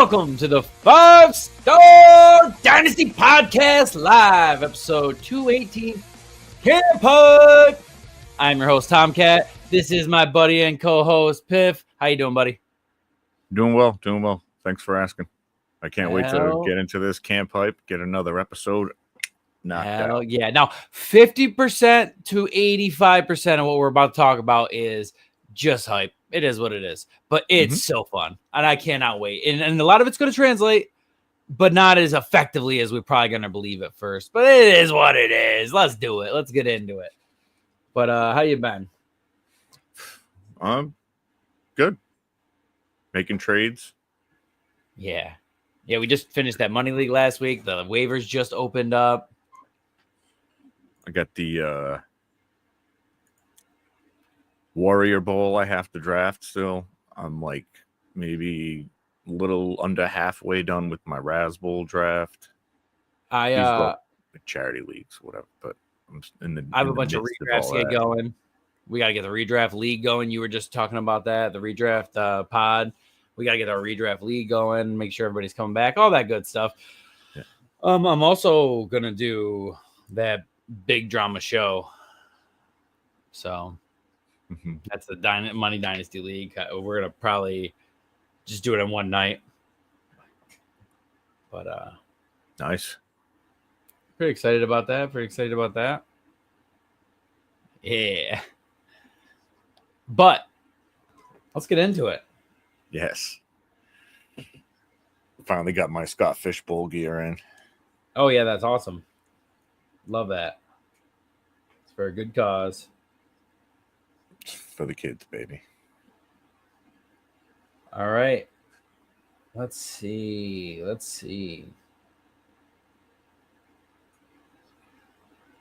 welcome to the 5-Star Dynasty Podcast Live, episode 218, Camp Hype. I'm your host, Tomcat. This is my buddy and co-host, Piff. How you doing, buddy? Doing well. Thanks for asking. I can't wait to get into this Camp Hype, get another episode knocked out. Yeah. Now, 50% to 85% of what we're about to talk about is just hype. It is what it is, but it's so fun, and I cannot wait. And a lot of it's going to translate, but not as effectively as we're probably going to believe at first. But it is what it is. Let's do it. Let's get into it. But how you been? Good. Making trades. Yeah. We just finished that money league last week. The waivers just opened up. I got the Warrior Bowl I have to draft still. I'm like maybe a little under halfway done with my Raz Bowl draft. I charity leagues, whatever, but I'm I have a bunch of redrafts to get going. We got to get the redraft league going. You were just talking about that, the redraft pod. We got to get our redraft league going, make sure everybody's coming back, all that good stuff. Yeah. I'm also going to do that big drama show. So that's the Money Dynasty League. We're going to probably just do it in one night. But nice. Pretty excited about that. Yeah. But let's get into it. Yes. Finally got my Scott Fishbowl gear in. Oh, yeah, that's awesome. Love that. It's for a good cause. For the kids, baby. All right. Let's see.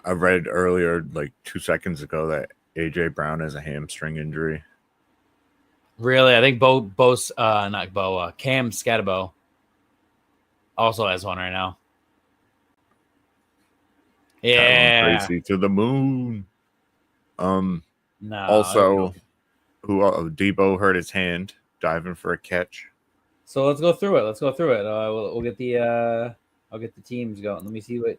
I read earlier, like 2 seconds ago, that AJ Brown has a hamstring injury. Really? I think Cam Scatabo also has one right now. Yeah. Crazy to the moon. No. Also, Debo hurt his hand diving for a catch. So let's go through it. We'll get the I'll get the teams going. Let me see what.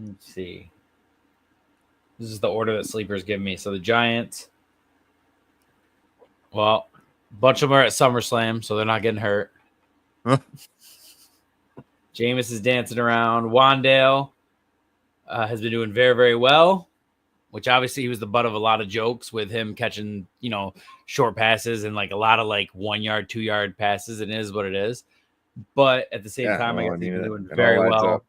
Let's see. This is the order that sleepers give me. So the Giants. Well, a bunch of them are at SummerSlam, so they're not getting hurt. Huh? Jameis is dancing around. Wandale has been doing very, very well, which obviously he was the butt of a lot of jokes with him catching, short passes and like a lot of like 1 yard, 2 yard passes. It is what it is. But at the same time, he's doing very well.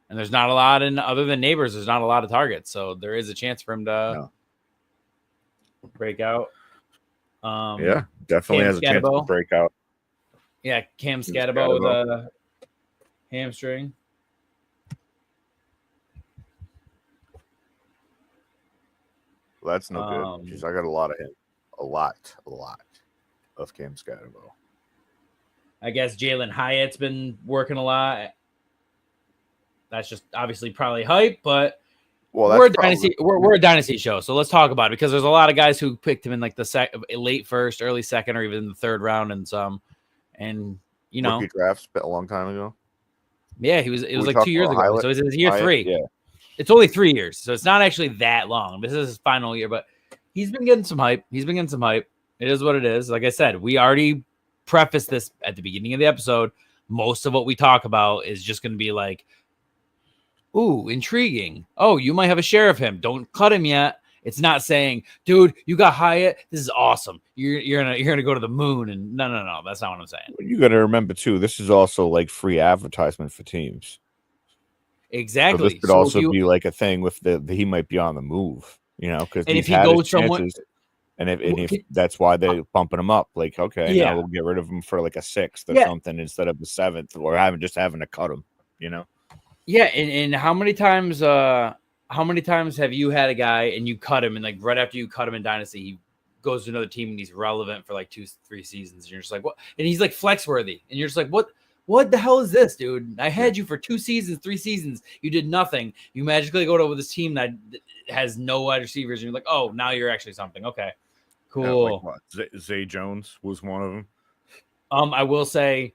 And there's not a lot other than Neighbors, there's not a lot of targets. So there is a chance for him to break out. Definitely has a chance to break out. Yeah, Cam Scatabo with a hamstring. Well, that's no good because I got a lot of him. A lot of Cam Scatabo. I guess Jalen Hyatt's been working a lot. That's just obviously probably hype, but we're a dynasty show, so let's talk about it because there's a lot of guys who picked him in like the late first, early second, or even the third round, and some. And rookie drafts a long time ago. Yeah, it was like 2 years ago. So it's year 3. Yeah. It's only 3 years, so it's not actually that long. This is his final year, but he's been getting some hype. It is what it is. Like I said, we already prefaced this at the beginning of the episode. Most of what we talk about is just going to be like, ooh, intriguing. Oh, you might have a share of him. Don't cut him yet. It's not saying, dude, you got Hyatt. This is awesome. You're gonna go to the moon. And no. That's not what I'm saying. You got to remember too. This is also like free advertisement for teams. Exactly. So this could also be like a thing with he might be on the move. Because if he goes somewhere, and if that's why they're bumping him up. Like, okay, now we'll get rid of him for like a 6th or something instead of the 7th, or having to cut him. Yeah, and how many times have you had a guy and you cut him and like right after you cut him in Dynasty, he goes to another team and he's relevant for like 2-3 seasons and you're just like, what? And he's like flex worthy and you're just like, what the hell is this, dude? I had you for 2 seasons, 3 seasons. You did nothing. You magically go to this team that has no wide receivers and you're like, oh, now you're actually something. Okay, Cool. What? Zay Jones was one of them. I will say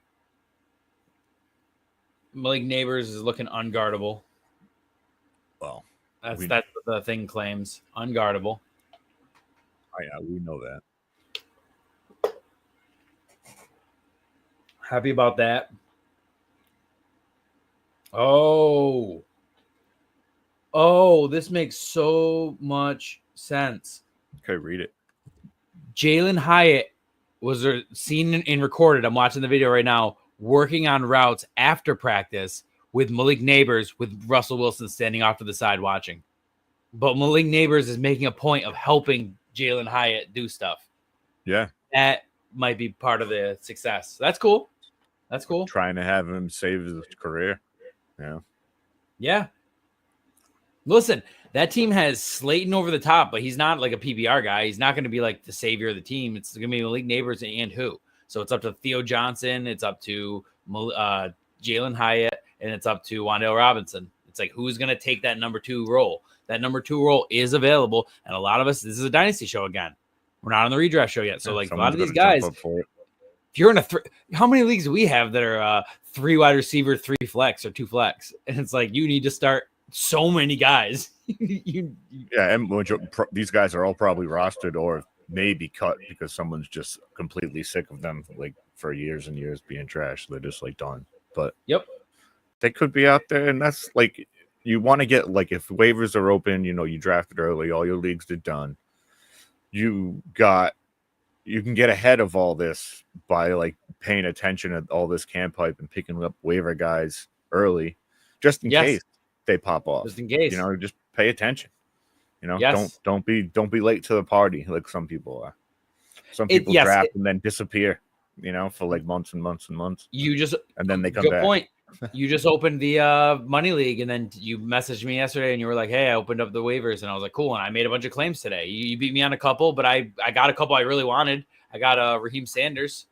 Malik Neighbors is looking unguardable. Well, That's what the thing claims. Unguardable. Oh, yeah, we know that. Happy about that. Oh, this makes so much sense. Okay, read it. Jalen Hyatt was seen and recorded. I'm watching the video right now, working on routes after practice with Malik Neighbors, with Russell Wilson standing off to the side watching. But Malik Neighbors is making a point of helping Jalen Hyatt do stuff. Yeah. That might be part of the success. That's cool. That's cool. Trying to have him save his career. Yeah. Yeah. Listen, that team has Slayton over the top, but he's not like a PBR guy. He's not going to be like the savior of the team. It's going to be Malik Neighbors and who. So it's up to Theo Johnson. It's up to Jalen Hyatt, and it's up to Wan'Dale Robinson. It's like, who's going to take that number 2 role? That number 2 role is available. And a lot of us, this is a dynasty show again. We're not on the redraft show yet. So like a lot of these guys, if you're in how many leagues do we have that are 3 wide receiver, 3 flex, or 2 flex? And it's like, you need to start so many guys. Yeah, and these guys are all probably rostered or maybe cut because someone's just completely sick of them, like for years and years being trash. They're just like done. But yep, they could be out there, and that's like, you want to get, like, if waivers are open, you drafted early, all your leagues are done. You can get ahead of all this by like paying attention to all this camp hype and picking up waiver guys early, just in case they pop off. Just in case, just pay attention. Yes. Don't be late to the party like some people are. Some people draft and then disappear, for like months and months and months. And then they come good back. Point. You just opened the money league, and then you messaged me yesterday, and you were like, "Hey, I opened up the waivers," and I was like, "Cool." And I made a bunch of claims today. You beat me on a couple, but I got a couple I really wanted. I got Raheem Sanders,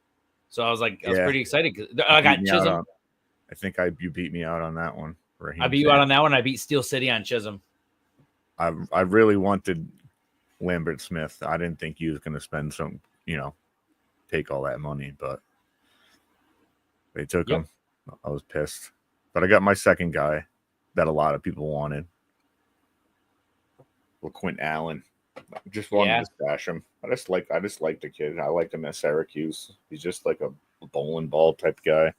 so I was like, I was pretty excited. I got Chisholm. I think you beat me out on that one. I beat you out on that one. I beat Steel City on Chisholm. I really wanted Lambert Smith. I didn't think he was going to spend take all that money, but they took him. I was pissed, but I got my second guy that a lot of people wanted. Quint Allen. I just wanted to stash him. I just like the kid. I liked him at Syracuse. He's just like a bowling ball type guy.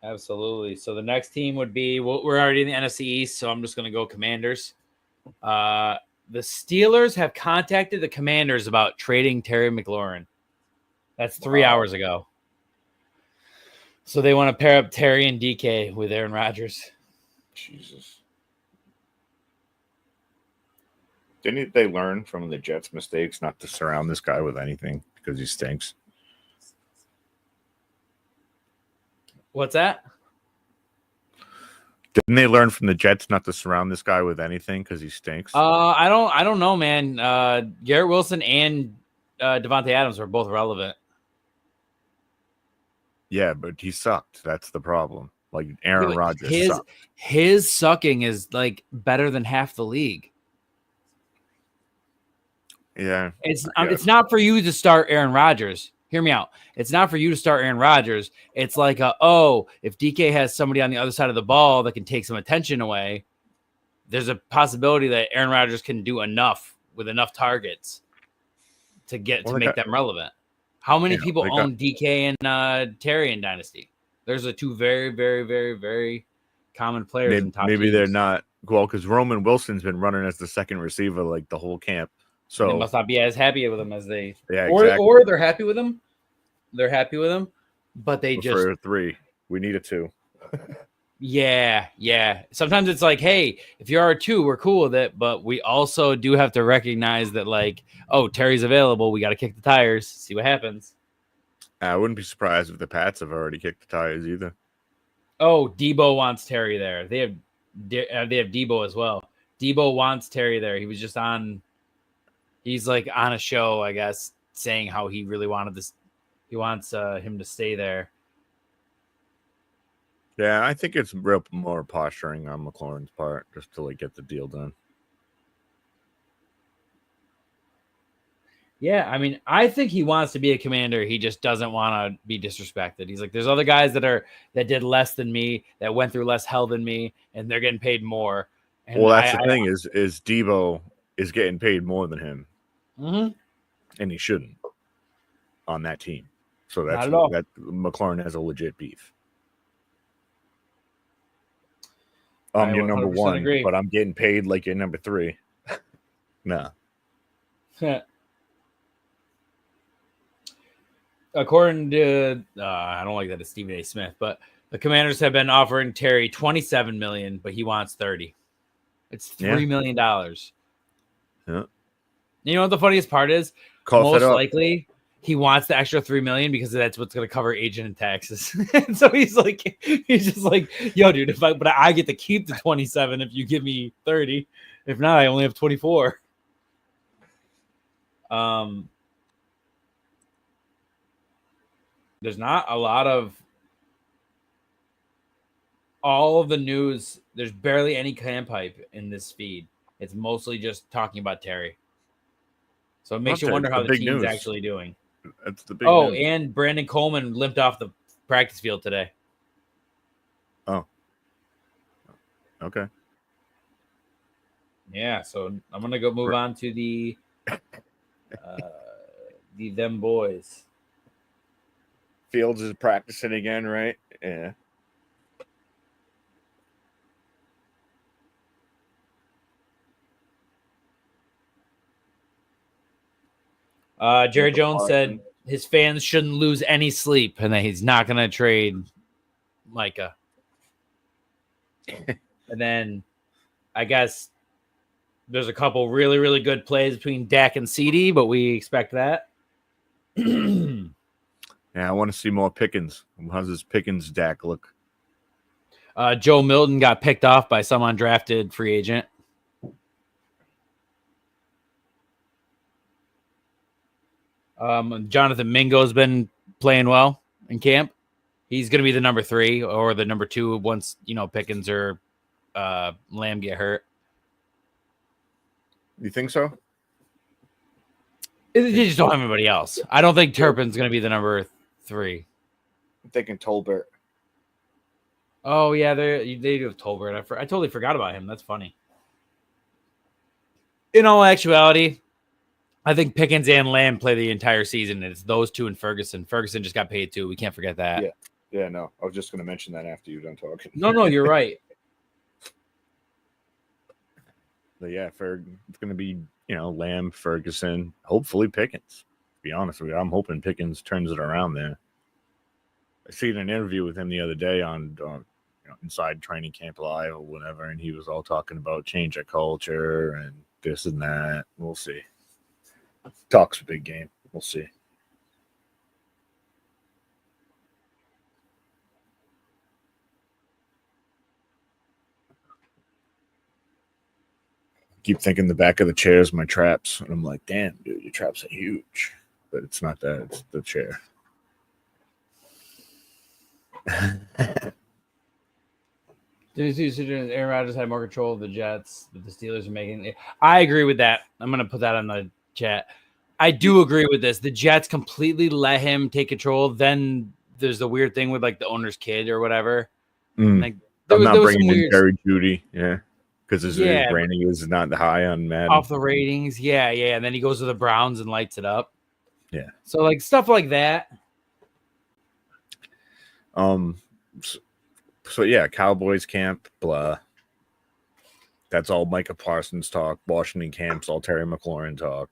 Absolutely. So the next team would be, we're already in the NFC East, so I'm just going to go Commanders. The Steelers have contacted the Commanders about trading Terry McLaurin. That's 3 hours ago. So they want to pair up Terry and DK with Aaron Rodgers. Jesus. Didn't they learn from the Jets' mistakes not to surround this guy with anything because he stinks? What's that? Didn't they learn from the Jets not to surround this guy with anything because he stinks? I don't know, man. Garrett Wilson and Devontae Adams were both relevant. Yeah, but he sucked. That's the problem. Like Aaron Rodgers sucked. His sucking is like better than half the league. Yeah. It's not for you to start Aaron Rodgers. Hear me out. It's not for you to start Aaron Rodgers. It's like, if DK has somebody on the other side of the ball that can take some attention away, there's a possibility that Aaron Rodgers can do enough with enough targets to make them relevant. How many people own DK and Terry in Dynasty? There's the two very, very, very, very common players in top maybe teams. They're not because Roman Wilson's been running as the second receiver like the whole camp. So they must not be as happy with him as they. Yeah, or they're happy with him. They're happy with him, but they just for 3. We need a 2. Yeah. Sometimes it's like, hey, if you're our 2, we're cool with it, but we also do have to recognize that, like, Terry's available. We got to kick the tires, see what happens. I wouldn't be surprised if the Pats have already kicked the tires either. Oh, Debo wants Terry there. They have Debo as well. Debo wants Terry there. He was just on. He's like on a show, I guess, saying how he really wanted this. He wants him to stay there. Yeah, I think it's real more posturing on McLaurin's part just to like get the deal done. Yeah, I mean, I think he wants to be a Commander. He just doesn't want to be disrespected. He's like, there's other guys that did less than me, that went through less hell than me, and they're getting paid more. And Well, that's the thing is Debo is getting paid more than him, and he shouldn't on that team. So that's that McLaurin has a legit beef. You're number 1, agree. But I'm getting paid like you're number 3. No. According to I don't like that it's Stephen A. Smith, but the Commanders have been offering Terry $27 million, but he wants 30. It's $3 million. Yeah. You know what the funniest part is? Most likely he wants the extra $3 million because that's what's going to cover agent and taxes. And so he's just like, yo, dude, but I get to keep the 27 if you give me 30. If not, I only have 24. There's not a lot of all of the news. There's barely any camp hype in this feed. It's mostly just talking about Terry. So it makes you wonder how the team's actually doing. That's the big news. And Brandon Coleman limped off the practice field today. Oh. Okay. Yeah, so I'm going to go move on to the them boys. Fields is practicing again, right? Yeah. Jerry Jones said his fans shouldn't lose any sleep and that he's not going to trade Micah. And then I guess there's a couple really, really good plays between Dak and CD, but we expect that. Yeah, I want to see more Pickens. How's this Pickens Dak look? Joe Milton got picked off by some undrafted free agent. Jonathan Mingo's been playing well in camp. He's going to be the number 3 or the number 2 once, Pickens or Lamb get hurt. You think so? They just don't have anybody else. I don't think Turpin's going to be the number 3. I'm thinking Tolbert. Oh, yeah, they do have Tolbert. I totally forgot about him. That's funny. In all actuality, I think Pickens and Lamb play the entire season. It's those two and Ferguson. Ferguson just got paid too. We can't forget that. Yeah, no. I was just going to mention that after you're done talking. No, you're right. But yeah, it's going to be, Lamb, Ferguson, hopefully Pickens. To be honest with you, I'm hoping Pickens turns it around there. I seen an interview with him the other day on Inside Training Camp Live or whatever, and he was all talking about change of culture and this and that. We'll see. Talk's a big game. We'll see. Keep thinking the back of the chair is my traps. And I'm like, damn, dude, your traps are huge. But it's not that. It's the chair. Aaron Rodgers had more control of the Jets that the Steelers are making. I agree with that. I'm going to put that on the chat. I do agree with this. The Jets completely let him take control. Then there's the weird thing with like the owner's kid or whatever. Like, I'm not bringing in Jerry Jeudy. Yeah. Because his branding is not high on Madden. Off the ratings. Yeah. And then he goes to the Browns and lights it up. Yeah. So like stuff like that. So yeah, Cowboys camp, blah. That's all Micah Parsons talk. Washington camp's all Terry McLaurin talk.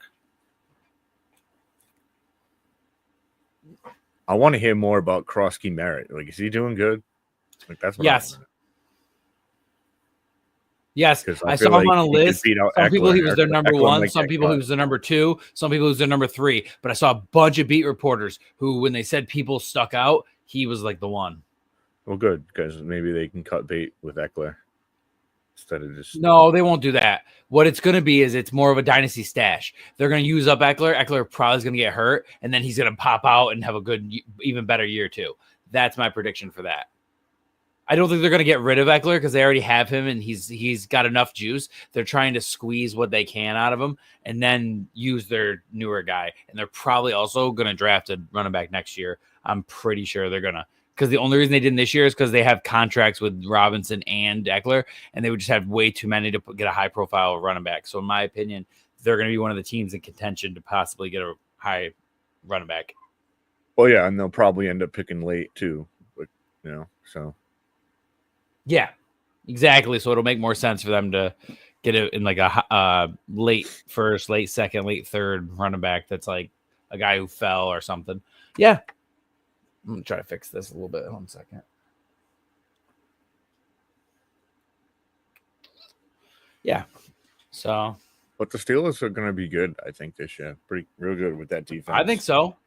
I want to hear more about Krosky Merritt. Like, is he doing good? Like, that's what Yes, I saw him on a list. Some people he was their number 1. Some people he was the number 2. Some people he was their number 3. But I saw a bunch of beat reporters who, when they said people stuck out, he was like the one. Well, good, because maybe they can cut bait with Eckler instead of just. No, they won't do that. What it's going to be is it's more of a dynasty stash. They're going to use up Eckler. Eckler probably is going to get hurt, and then he's going to pop out and have a good, even better year too. That's my prediction for that. I don't think they're going to get rid of Eckler because they already have him and he's got enough juice. They're trying to squeeze what they can out of him and then use their newer guy. And they're probably also going to draft a running back next year. I'm pretty sure they're going to, because the only reason they didn't this year is because they have contracts with Robinson and Eckler, and they would just have way too many to get a high profile running back. So in my opinion, they're going to be one of the teams in contention to possibly get a high running back. Well, yeah, and they'll probably end up picking late too, but so. Yeah, exactly. So it'll make more sense for them to get it in like a late first, late second, late third running back that's like a guy who fell or something. Yeah. I'm going to try to fix this a little bit. 1 second. Yeah. So. But the Steelers are going to be good, I think, this year. Real good with that defense. I think so.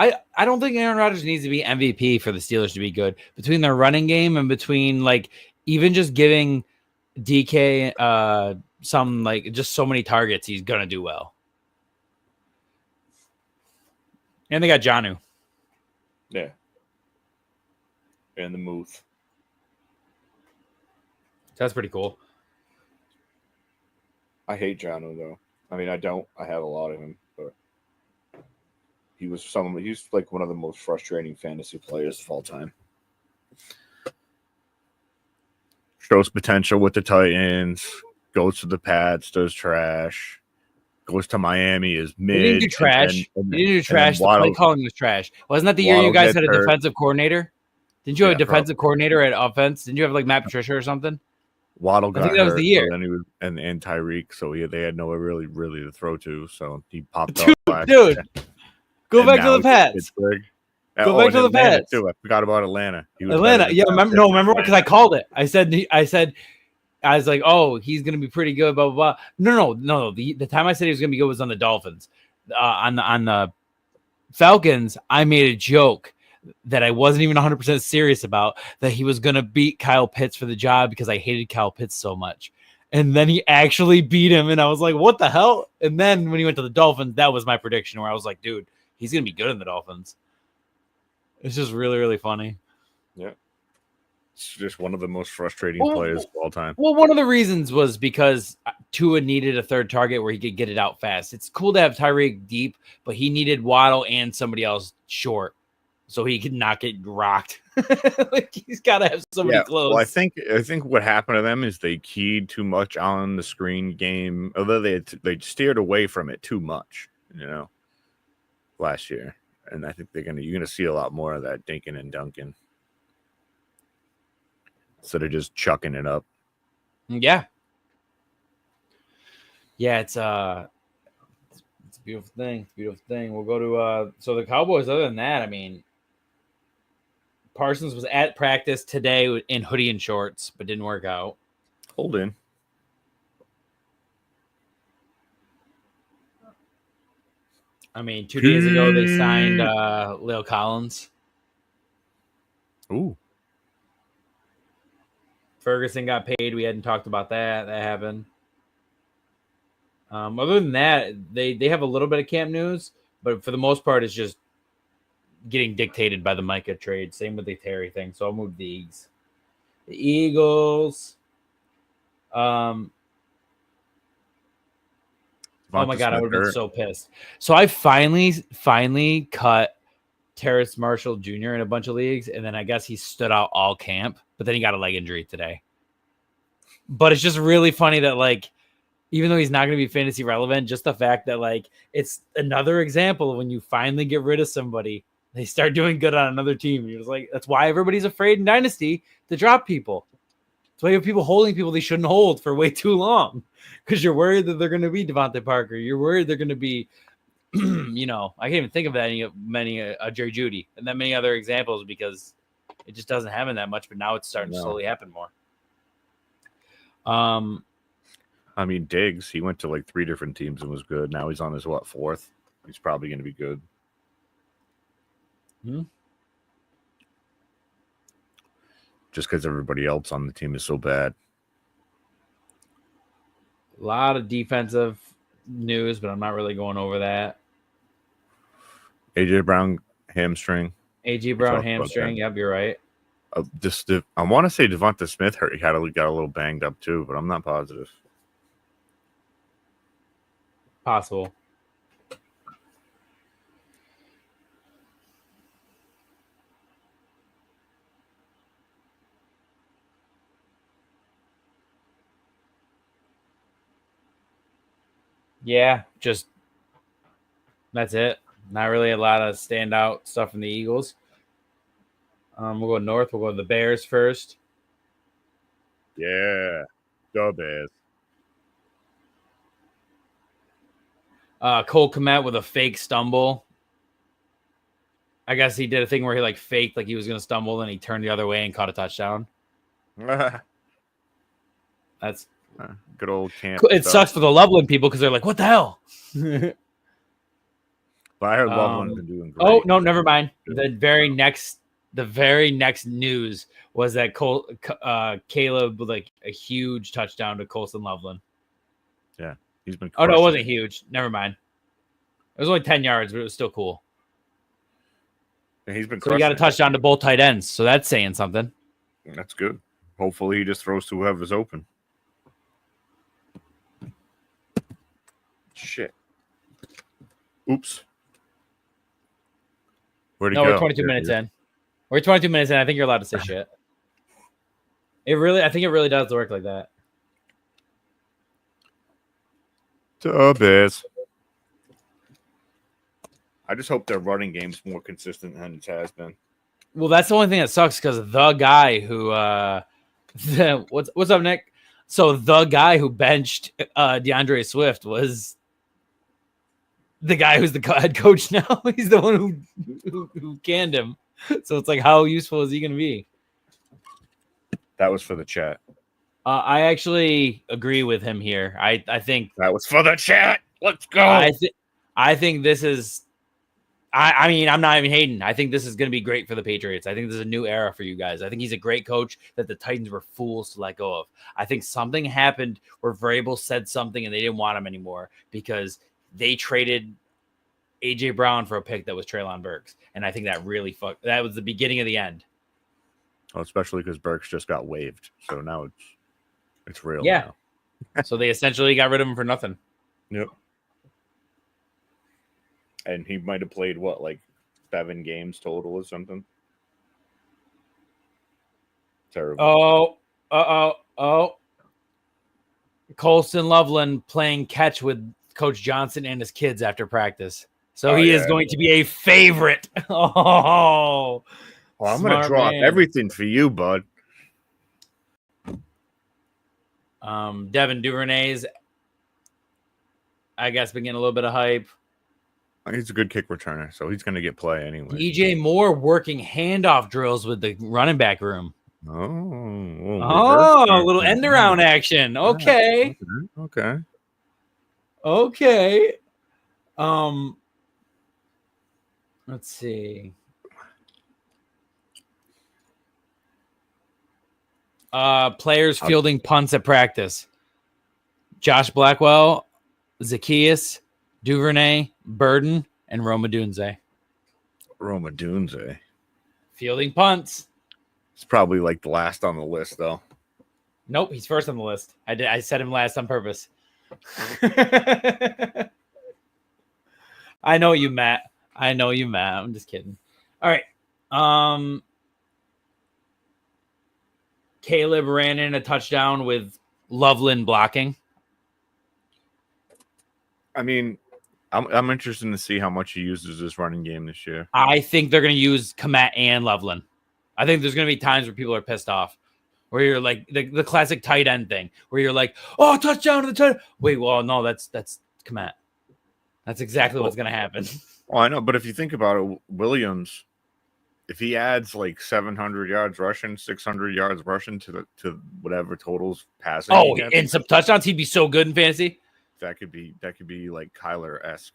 I don't think Aaron Rodgers needs to be MVP for the Steelers to be good. Between their running game and between like even just giving DK some like just so many targets, he's gonna do well. And they got Jonnu. Yeah. And the Muth. That's pretty cool. I hate Jonnu though. I mean, I don't. I have a lot of him, but he's like one of the most frustrating fantasy players of all time. Shows potential with the Titans, goes to the Pats, does trash, goes to Miami, is mid. He didn't do trash. He didn't do trash. The play calling was trash. Wasn't that the year you guys had a defensive coordinator? Didn't you have a defensive coordinator at offense? Didn't you have like Matt Patricia or something? Waddle got I think that was the year. So then he was, and Tyreek, so they had nowhere really to throw to. So he popped up. Dude, go back to the Pats. Go back to the Pats. Too. I forgot about Atlanta. Atlanta, yeah. Remember because I called it. I was like, oh, he's gonna be pretty good. Blah blah blah. No. The time I said he was gonna be good was on the Dolphins. On the Falcons, I made a joke that I wasn't even 100% serious about, that he was going to beat Kyle Pitts for the job because I hated Kyle Pitts so much. And then he actually beat him. And I was like, what the hell? And then when he went to the Dolphins, that was my prediction where I was like, dude, he's going to be good in the Dolphins. It's just really, really funny. Yeah. It's just one of the most frustrating players of all time. Well, one of the reasons was because Tua needed a third target where he could get it out fast. It's cool to have Tyreek deep, but he needed Waddle and somebody else short, so he could not get rocked. Like he's got to have somebody close. Well, I think what happened to them is they keyed too much on the screen game. Although they steered away from it too much, last year. And I think you're gonna see a lot more of that dinking and dunking instead of just chucking it up. Yeah. Yeah, it's a beautiful thing. It's a beautiful thing. We'll go to so the Cowboys. Other than that, I mean, Parsons was at practice today in hoodie and shorts, but didn't work out. Hold in. I mean, 2 days ago they signed Leo Collins. Ooh. Ferguson got paid. We hadn't talked about that. That happened. Other than that, they have a little bit of camp news, but for the most part, it's just getting dictated by the Micah trade. Same with the Terry thing. So I'll move the Eagles. The Eagles. Oh my God, I would have been so pissed. So I finally cut Terrace Marshall Jr. in a bunch of leagues, and then I guess he stood out all camp, but then he got a leg injury today. But it's just really funny that, like, even though he's not going to be fantasy relevant, just the fact that, like, it's another example of when you finally get rid of somebody, they start doing good on another team. And you're just like, that's why everybody's afraid in Dynasty to drop people. That's why you have people holding people they shouldn't hold for way too long, because you're worried that they're going to be Devontae Parker. You're worried they're going to be, I can't even think of many Jerry Jeudy and that many other examples because it just doesn't happen that much. But now it's starting to slowly happen more. I mean, Diggs, he went to like 3 different teams and was good. Now he's on his 4th. He's probably going to be good. Just because everybody else on the team is so bad. A lot of defensive news, but I'm not really going over that. AJ Brown hamstring. AJ Brown hamstring. Yep, you're right. I want to say Devonta Smith got a little banged up too, but I'm not positive. Possible. Yeah, just that's it. Not really a lot of standout stuff from the Eagles. We'll go north. We'll go to the Bears first. Yeah, the Bears. Cole Kmet with a fake stumble. I guess he did a thing where he like faked like he was going to stumble, and he turned the other way and caught a touchdown. That's good old camp. It sucks for the Loveland people because they're like, "What the hell?" But I heard Loveland's been doing great. Oh no, never mind. The very next news was that Caleb with like a huge touchdown to Colson Loveland. Yeah, he's been. Oh no, it wasn't huge. Never mind. It was only 10 yards, but it was still cool. And he's been. So he got a touchdown to both tight ends, so that's saying something. That's good. Hopefully, he just throws to whoever's open. Shit. Oops. Where'd he go? We're 22 minutes in. We're 22 minutes in. I think you're allowed to say shit. I think it really does work like that. The Bears. I just hope their running game's more consistent than it has been. Well, that's the only thing that sucks because the guy who what's up, Nick? So the guy who benched DeAndre Swift was the guy who's the head coach now. He's the one who canned him. So it's like, how useful is he going to be? That was for the chat. I actually agree with him here. I think that was for the chat. Let's go. I think this is. I mean, I'm not even hating. I think this is going to be great for the Patriots. I think this is a new era for you guys. I think he's a great coach that the Titans were fools to let go of. I think something happened where Vrabel said something and they didn't want him anymore because they traded A.J. Brown for a pick that was Treylon Burks. And I think that really that was the beginning of the end. Well, especially because Burks just got waived. So now it's real. Yeah. So they essentially got rid of him for nothing. Yep. And he might have played, like 7 games total or something? Terrible. Oh. Colson Loveland playing catch with Coach Johnson and his kids after practice. So he is going to be a favorite. Oh. Well, I'm going to drop everything for you, bud. Devin Duvernay's, I guess, been getting a little bit of hype. He's a good kick returner, so he's going to get play anyway. DJ Moore working handoff drills with the running back room. Oh, a little end around action. Okay. Okay. Let's see. Players fielding punts at practice. Josh Blackwell, Zacchaeus, Duvernay, Burden, and Roma Dunze. Fielding punts. It's probably like the last on the list, though. Nope, he's first on the list. I said him last on purpose. I know you, Matt. I'm just kidding. All right. Caleb ran in a touchdown with Loveland blocking. I mean, I'm interested to see how much he uses this running game this year. I think they're going to use Kmet and Loveland. I think there's going to be times where people are pissed off, where you're like the classic tight end thing, where you're like, oh, touchdown to the tight. Wait, well, no, that's Kmet. That's exactly what's going to happen. Well, I know, but if you think about it, Williams, if he adds like 700 yards rushing, 600 yards rushing to whatever totals passing, and some touchdowns, he'd be so good in fantasy. That could be like Kyler-esque,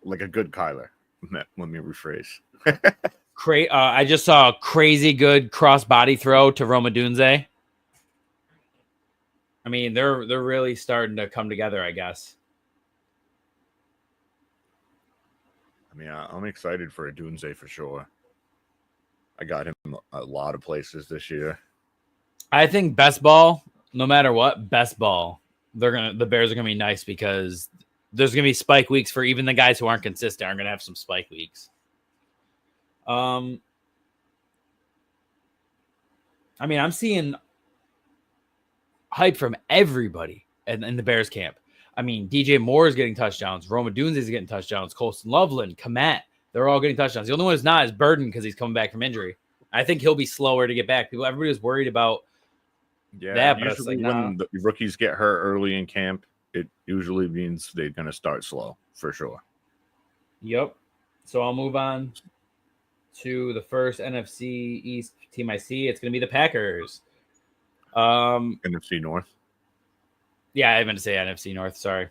like a good Kyler. Let me rephrase. I just saw a crazy good cross body throw to Roma Dunze. I mean, they're really starting to come together, I guess. I mean, I'm excited for a Dunze for sure. I got him a lot of places this year. I think best ball, no matter what, best ball. The Bears are gonna be nice because there's gonna be spike weeks for even the guys who aren't consistent are gonna have some spike weeks. I mean, I'm seeing hype from everybody in the Bears camp. I mean, DJ Moore is getting touchdowns. Roma Dunes is getting touchdowns. Colston Loveland, Komet, they're all getting touchdowns. The only one who's not is Burden because he's coming back from injury. I think he'll be slower to get back. Everybody was worried about that, but usually it's like, when the rookies get hurt early in camp, it usually means they're going to start slow for sure. Yep. So I'll move on to the first NFC East team I see. It's going to be the Packers. NFC North. Yeah, I meant to say NFC North. Sorry.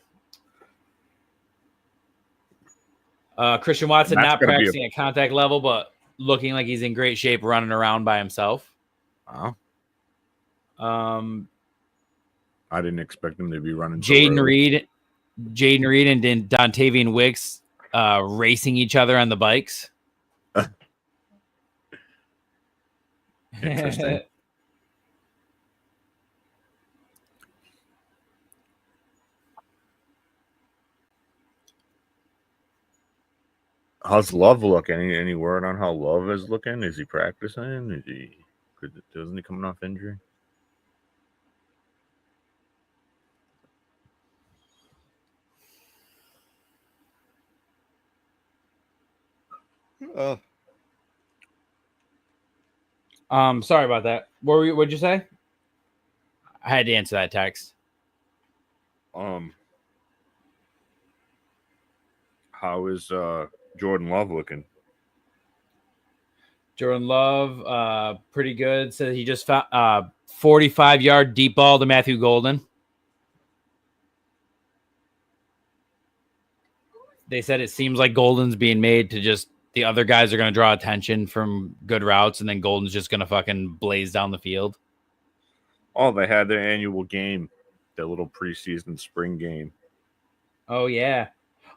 Christian Watson not practicing at contact level, but looking like he's in great shape, running around by himself. Wow. I didn't expect him to be running. Jaden Reed and Dontavian Wicks racing each other on the bikes. Interesting. How's Love look? Any word on how Love is looking? Is he practicing? Doesn't he coming off injury? Sorry about that. What'd you say? I had to answer that text. How is Jordan Love looking? Jordan Love, pretty good. Said he just found 45-yard deep ball to Matthew Golden. They said it seems like Golden's being made to just the other guys are going to draw attention from good routes, and then Golden's just going to fucking blaze down the field. Oh, they had their annual game, their little preseason spring game. Oh, yeah.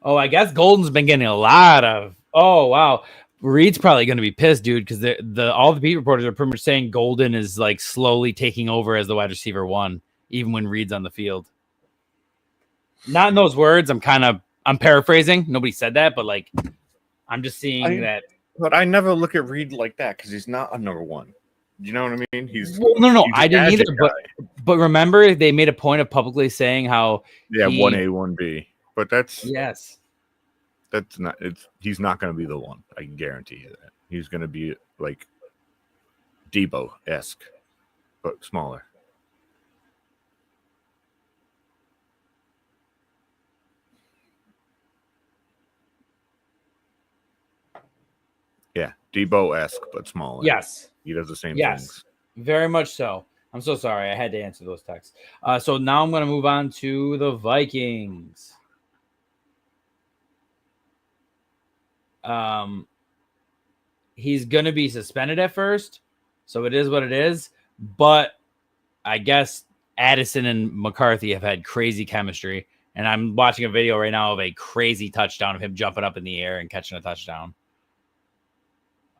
Oh, I guess Golden's been getting a lot of. Oh, wow. Reed's probably going to be pissed, dude, because all the beat reporters are pretty much saying Golden is like slowly taking over as the wide receiver one, even when Reed's on the field. Not in those words. I'm paraphrasing. Nobody said that, but like, I'm just seeing that. But I never look at Reed like that because he's not a number one. You know what I mean? No. I didn't either. But remember, they made a point of publicly saying how 1A, 1B. But that's yes. That's not. He's not going to be the one. I can guarantee you that. He's going to be like Debo-esque, but smaller. Yeah, Debo-esque, but smaller. Yes. He does the same things. Very much so. I'm so sorry. I had to answer those texts. So now I'm going to move on to the Vikings. He's going to be suspended at first, so it is what it is. But I guess Addison and McCarthy have had crazy chemistry, and I'm watching a video right now of a crazy touchdown of him jumping up in the air and catching a touchdown.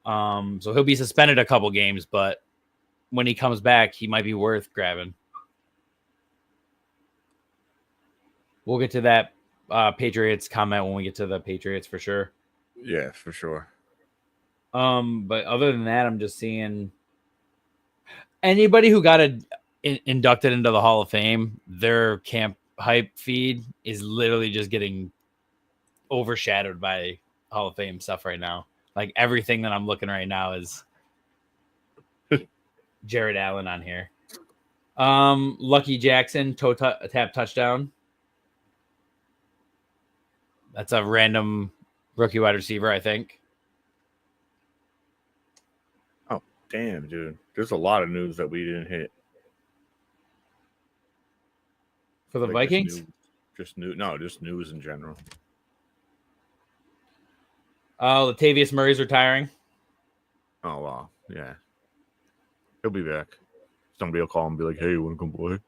So he'll be suspended a couple games, but when he comes back, he might be worth grabbing. We'll get to that Patriots comment when we get to the Patriots for sure. Yeah, for sure. But other than that, I'm just seeing anybody who got inducted into the Hall of Fame, their camp hype feed is literally just getting overshadowed by Hall of Fame stuff right now. Like everything that I'm looking right now is Jared Allen on here. Lucky Jackson, toe tap touchdown. That's a random rookie wide receiver, I think. Oh, damn, dude. There's a lot of news that we didn't hit. For the Vikings? Just news in general. Oh, Latavius Murray's retiring. Oh, wow. Yeah. He'll be back. Somebody will call him and be like, hey, you want to come play?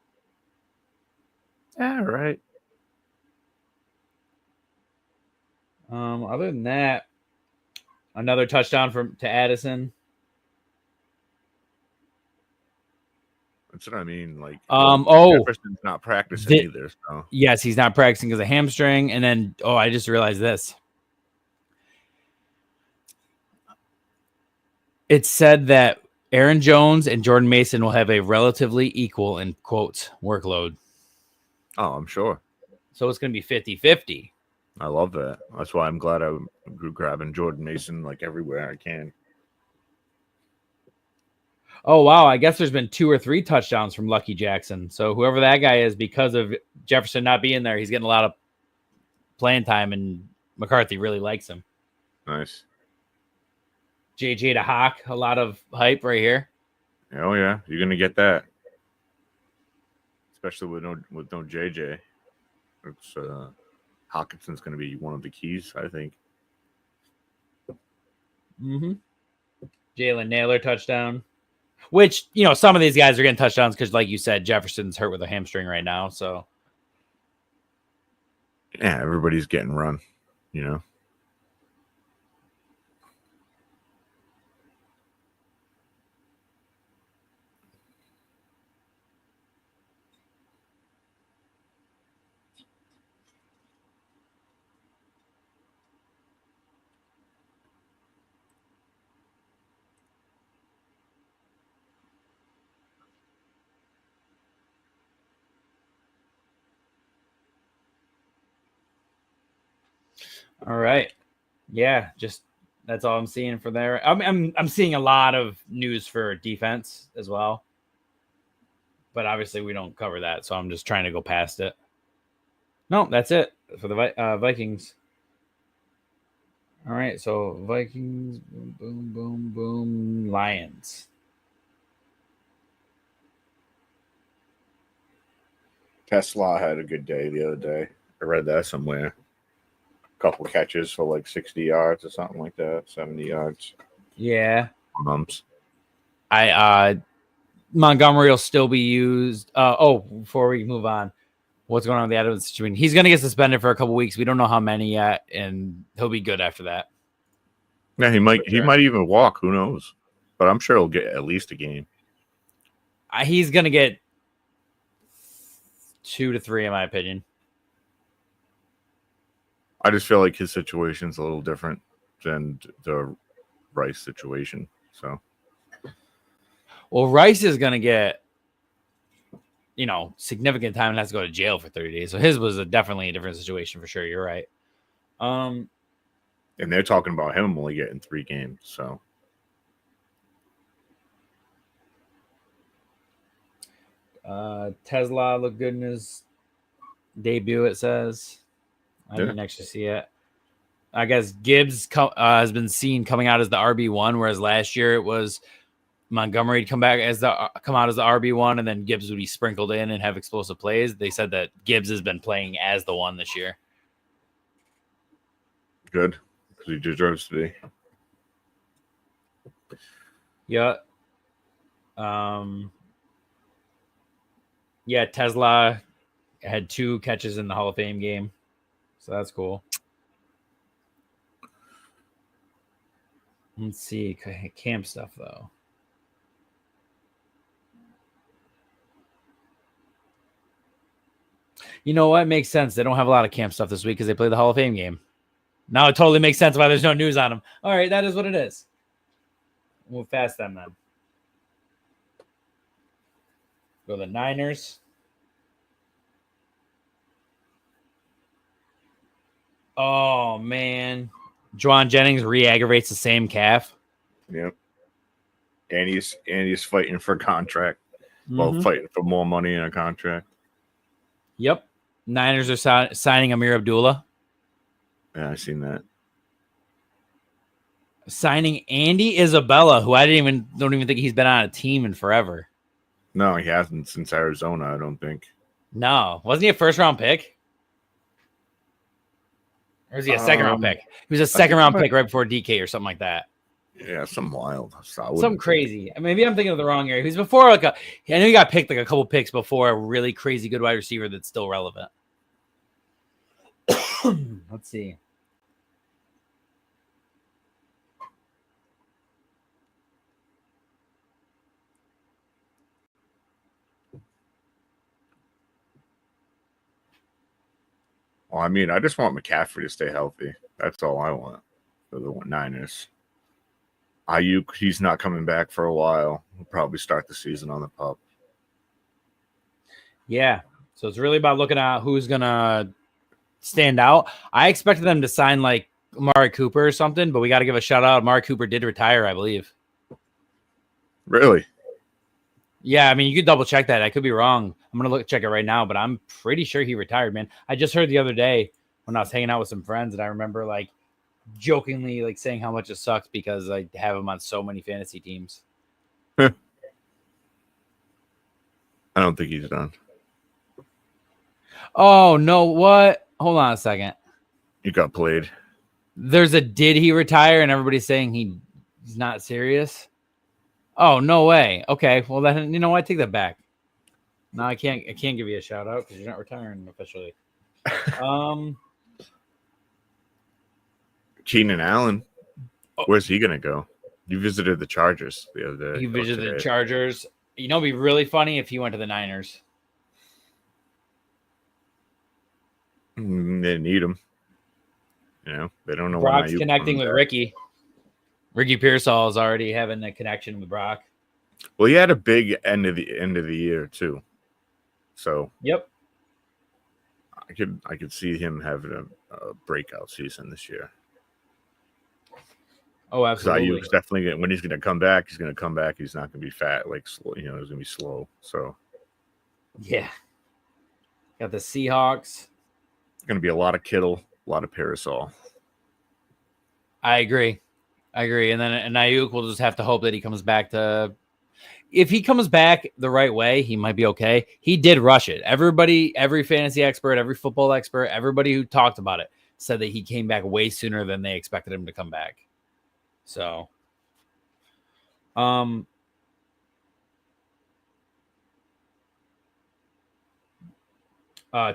All right. Other than that, another touchdown to Addison. That's what I mean. Like, Jefferson's not practicing either. So yes, he's not practicing because of hamstring. And then, I just realized this. It said that Aaron Jones and Jordan Mason will have a relatively equal, in quotes, workload. Oh, I'm sure. So it's going to be 50-50. I love that. That's why I'm glad I'm grabbing Jordan Mason like everywhere I can. Oh, wow. I guess there's been 2 or 3 touchdowns from Lucky Jackson. So whoever that guy is, because of Jefferson not being there, he's getting a lot of playing time, and McCarthy really likes him. Nice. JJ to Hawk, a lot of hype right here. Oh, yeah. You're going to get that. Especially with no JJ. It's, Hawkinson's going to be one of the keys, I think. Mm-hmm. Jalen Naylor touchdown. Which, some of these guys are getting touchdowns because, like you said, Jefferson's hurt with a hamstring right now. So, yeah, everybody's getting run, all right. Yeah, just that's all I'm seeing for there. I'm seeing a lot of news for defense as well. But obviously we don't cover that, so I'm just trying to go past it. No, that's it for the Vikings. All right, so Vikings, boom, boom, boom, boom, Lions. Tesla had a good day the other day. I read that somewhere. A couple catches for like 60 yards or something like that, 70 yards. Yeah. Bumps. Montgomery will still be used. Before we move on, what's going on with the Adams situation? He's going to get suspended for a couple weeks. We don't know how many yet, and he'll be good after that. Yeah, he might even walk. Who knows? But I'm sure he'll get at least a game. He's going to get 2 to 3, in my opinion. I just feel like his situation's a little different than the Rice situation. So, well, Rice is going to get, significant time and has to go to jail for 30 days. So his was definitely a different situation for sure. You're right. And they're talking about him only getting 3 games. So, Tesla looked good in his debut. It says I didn't actually see it. I guess Gibbs has been seen coming out as the RB1, whereas last year it was Montgomery come out as the RB1, and then Gibbs would be sprinkled in and have explosive plays. They said that Gibbs has been playing as the one this year. Good, because he deserves to be. Yeah. Yeah, Tesla had 2 catches in the Hall of Fame game, so that's cool. Let's see camp stuff though. You know what? Makes sense. They don't have a lot of camp stuff this week because they played the Hall of Fame game. Now it totally makes sense why there's no news on them. All right, that is what it is. Move past them then. Go to the Niners. Oh, man. Juwan Jennings re-aggravates the same calf. Yep. And he's fighting for contract. Well, fighting for more money in a contract. Yep. Niners are signing Amir Abdullah. Yeah, I seen that. Signing Andy Isabella, who I don't even think he's been on a team in forever. No, he hasn't since Arizona, I don't think. No. Wasn't he a first-round pick? Or was he a second-round pick? He was a second-round pick right before DK or something like that. Yeah, some wild. Something crazy. Maybe I'm thinking of the wrong area. He was before I know he got picked like a couple picks before a really crazy good wide receiver that's still relevant. Let's see. Well, I mean, I just want McCaffrey to stay healthy. That's all I want for the Niners. Ayuk, he's not coming back for a while. He'll probably start the season on the pup. Yeah. So it's really about looking at who's going to stand out. I expected them to sign like Amari Cooper or something, but we got to give a shout out. Amari Cooper did retire, I believe. Really? Yeah, I mean, you could double check that. I could be wrong. I'm going to check it right now, but I'm pretty sure he retired, man. I just heard the other day when I was hanging out with some friends, and I remember like jokingly like saying how much it sucks because I have him on so many fantasy teams. I don't think he's done. Oh, no, what? Hold on a second. He got played. There's a did he retire, and everybody's saying he's not serious. Oh, no way. Okay, well then you know what? I take that back. No, I can't give you a shout out because you're not retiring officially. Keenan Allen, where's he gonna go? You visited the Chargers the other day. He visited the Chargers. You know, it'd be really funny if he went to the Niners. They need him. You know, they don't know. Brock's connecting with Ricky. Ricky Pearsall is already having a connection with Brock. Well, he had a big end of the year too. So yep, I could see him having a breakout season this year. Oh, absolutely. Ayuk's definitely when he's going to come back. He's going to come back. He's not going to be fat, like slow. You know, he's going to be slow. So yeah, got the Seahawks. Going to be a lot of Kittle, a lot of Pearsall. I agree. And then Ayuk will just have to hope that he comes back to. If he comes back the right way, he might be okay. He did rush it. Everybody, every fantasy expert, every football expert, everybody who talked about it said that he came back way sooner than they expected him to come back. So,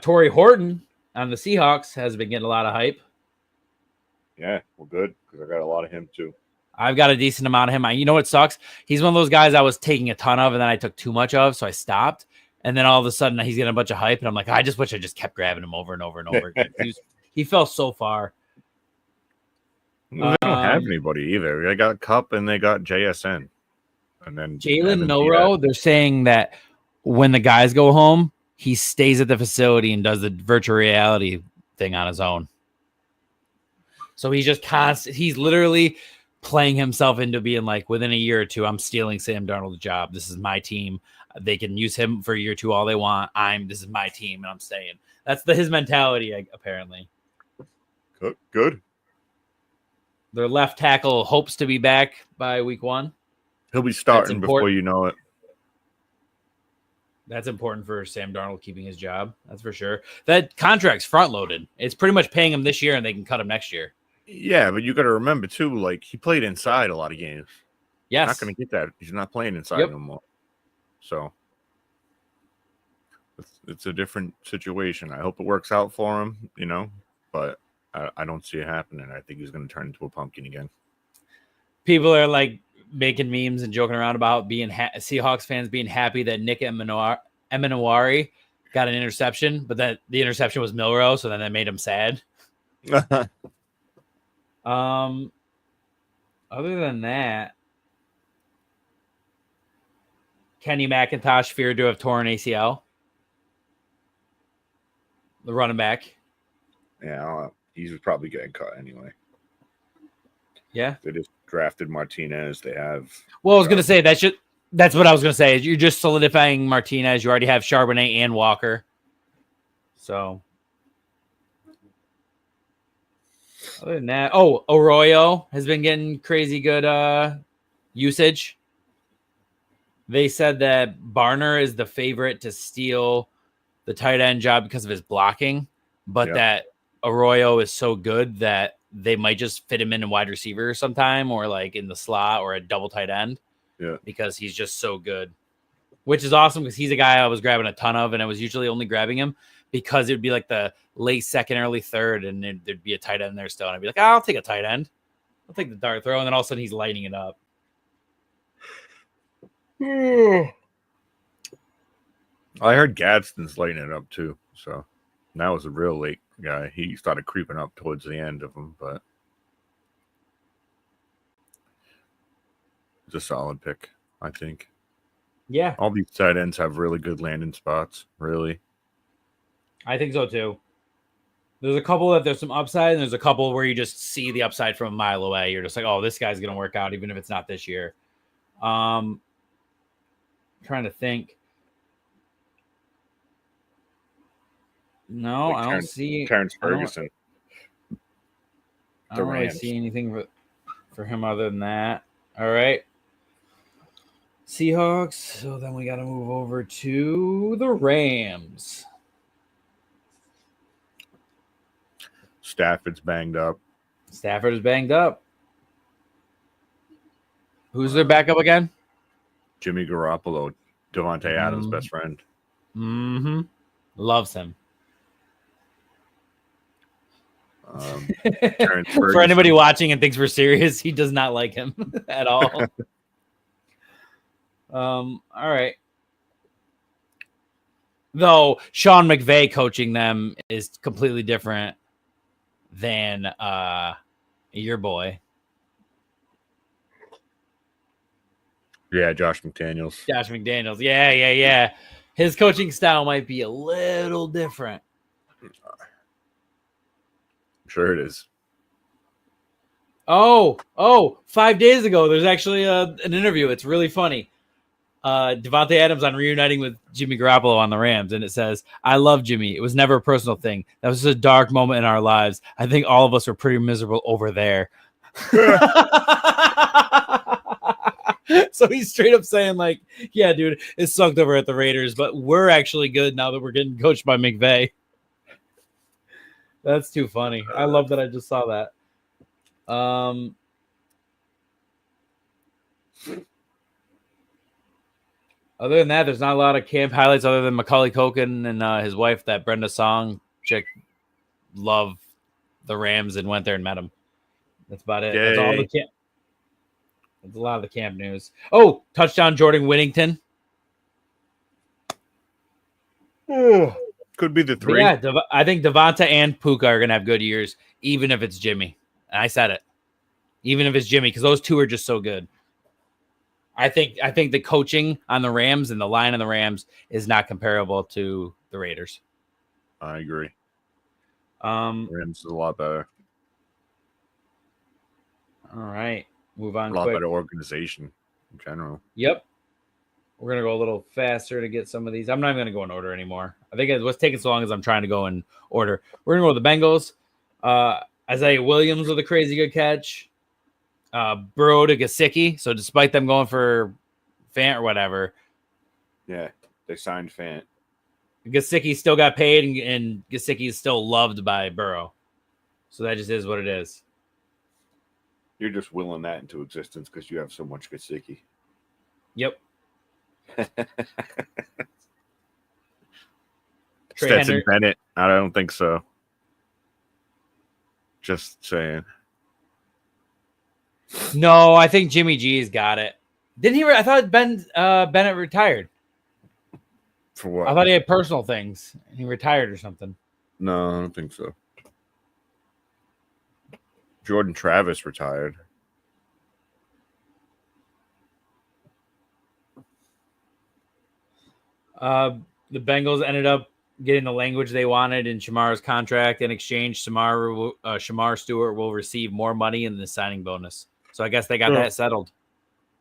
Torrey Horton on the Seahawks has been getting a lot of hype. Yeah, well, good because I got a lot of him too. I've got a decent amount of him. You know what sucks? He's one of those guys I was taking a ton of, and then I took too much of, so I stopped. And then all of a sudden, he's getting a bunch of hype, and I'm like, I just wish I just kept grabbing him over and over and over. He fell so far. Well, they don't have anybody either. They got Cup and they got JSN, and then Jalen Milroe. They're saying that when the guys go home, he stays at the facility and does the virtual reality thing on his own. So he's just constant. He's literally playing himself into being like, within a year or two, I'm stealing Sam Darnold's job. This is my team. They can use him for a year or two all they want. This is my team, and I'm staying. That's his mentality, apparently. Good. Their left tackle hopes to be back by week 1. He'll be starting before you know it. That's important for Sam Darnold keeping his job. That's for sure. That contract's front loaded. It's pretty much paying him this year, and they can cut him next year. Yeah, but you got to remember too, like he played inside a lot of games. Yes, not going to get that. He's not playing inside no more. So it's a different situation. I hope it works out for him, you know, but I don't see it happening. I think he's going to turn into a pumpkin again. People are like making memes and joking around about being Seahawks fans being happy that Nick Emanouari got an interception, but that the interception was Milroe, so then that made him sad. Other than that, Kenny McIntosh feared to have torn ACL. The running back. Yeah, he's probably getting cut anyway. Yeah. They just drafted Martinez. They have. Well, I was going to say that's what I was going to say. You're just solidifying Martinez. You already have Charbonnet and Walker. So. Other than that, Arroyo has been getting crazy good usage. They said that Barner is the favorite to steal the tight end job because of his blocking, but that Arroyo is so good that they might just fit him in a wide receiver sometime or like in the slot or a double tight end because he's just so good, which is awesome because he's a guy I was grabbing a ton of, and I was usually only grabbing him because it would be like the late second, early third, and there'd be a tight end there still. And I'd be like, I'll take a tight end. I'll take the dart throw. And then all of a sudden he's lighting it up. I heard Gadsden's lighting it up too. So that was a real late guy. He started creeping up towards the end of them, but it's a solid pick, I think. Yeah, All these tight ends have really good landing spots, really. I think so too. There's a couple that there's some upside, and there's a couple where you just see the upside from a mile away. You're just like, oh, this guy's going to work out, even if it's not this year. Trying to think. No, I don't see Terrence Ferguson. I don't really see anything for him other than that. All right. Seahawks. So then we got to move over to the Rams. Stafford's banged up. Stafford is banged up. Who's their backup again? Jimmy Garoppolo, Devontae Adams' best friend. Mm-hmm. Loves him. For anybody watching and thinks we're serious, he does not like him at all. All right. Though Sean McVay coaching them is completely different than your boy. Yeah, Josh McDaniels. Yeah. His coaching style might be a little different. I'm sure it is. Oh, 5 days ago, there's actually an interview. It's really funny. Devontae Adams on reuniting with Jimmy Garoppolo on the Rams, and it says, "I love Jimmy. It was never a personal thing. That was just a dark moment in our lives. I think all of us were pretty miserable over there." So he's straight up saying, like, yeah, dude, it sucked over at the Raiders, but we're actually good now that we're getting coached by McVay. That's too funny. I love that I just saw that. Other than that, there's not a lot of camp highlights other than Macaulay Culkin and his wife, that Brenda Song chick, love the Rams and went there and met him. That's about it. That's all the camp. That's a lot of the camp news. Oh, touchdown Jordan Whittington. Could be the three. But yeah, I think Devonta and Puka are going to have good years, even if it's Jimmy. And I said it. Even if it's Jimmy, because those two are just so good. I think the coaching on the Rams and the line on the Rams is not comparable to the Raiders. I agree. Rams is a lot better. All right. Move on. A lot better organization in general. Yep. We're going to go a little faster to get some of these. I'm not even going to go in order anymore. I think what's taking so long is I'm trying to go in order. We're going to go with the Bengals. Isaiah Williams with a crazy good catch. Burrow to Gesicki. So despite them going for Fant or whatever. Yeah, they signed Fant. Gesicki still got paid, and Gesicki is still loved by Burrow. So that just is what it is. You're just willing that into existence because you have so much Gesicki. Yep. Stetson Bennett. I don't think so. Just saying. No, I think Jimmy G's got it. Didn't he? I thought Bennett retired. For what? I thought he had personal things. He retired or something. No, I don't think so. Jordan Travis retired. The Bengals ended up getting the language they wanted in Shamar's contract. In exchange, Shamar Stewart will receive more money in the signing bonus. So I guess they got that settled.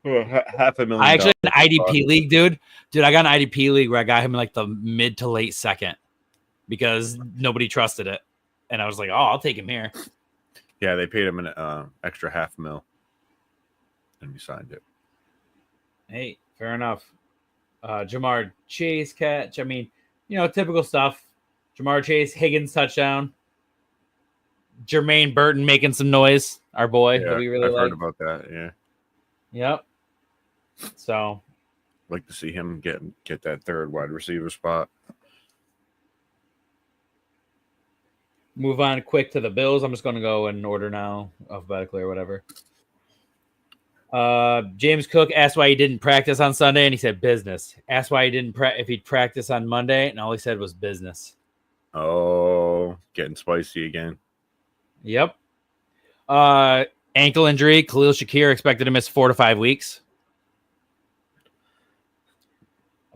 $500,000. I actually had an IDP league, dude. I got an IDP league where I got him in like the mid to late second because nobody trusted it. And I was like, oh, I'll take him here. Yeah, they paid him an extra $500,000. And we signed it. Hey, fair enough. Jamar Chase catch. I mean, typical stuff. Jamar Chase, Higgins touchdown. Jermaine Burton making some noise. Our boy that we really like. I've heard about that. Yeah. Yep. So, like to see him get that third wide receiver spot. Move on quick to the Bills. I'm just going to go in order now, alphabetically or whatever. James Cook asked why he didn't practice on Sunday, and he said business. Asked why he didn't if he'd practice on Monday, and all he said was business. Oh. getting spicy again. Yep. Ankle injury. Khalil Shakir expected to miss 4 to 5 weeks.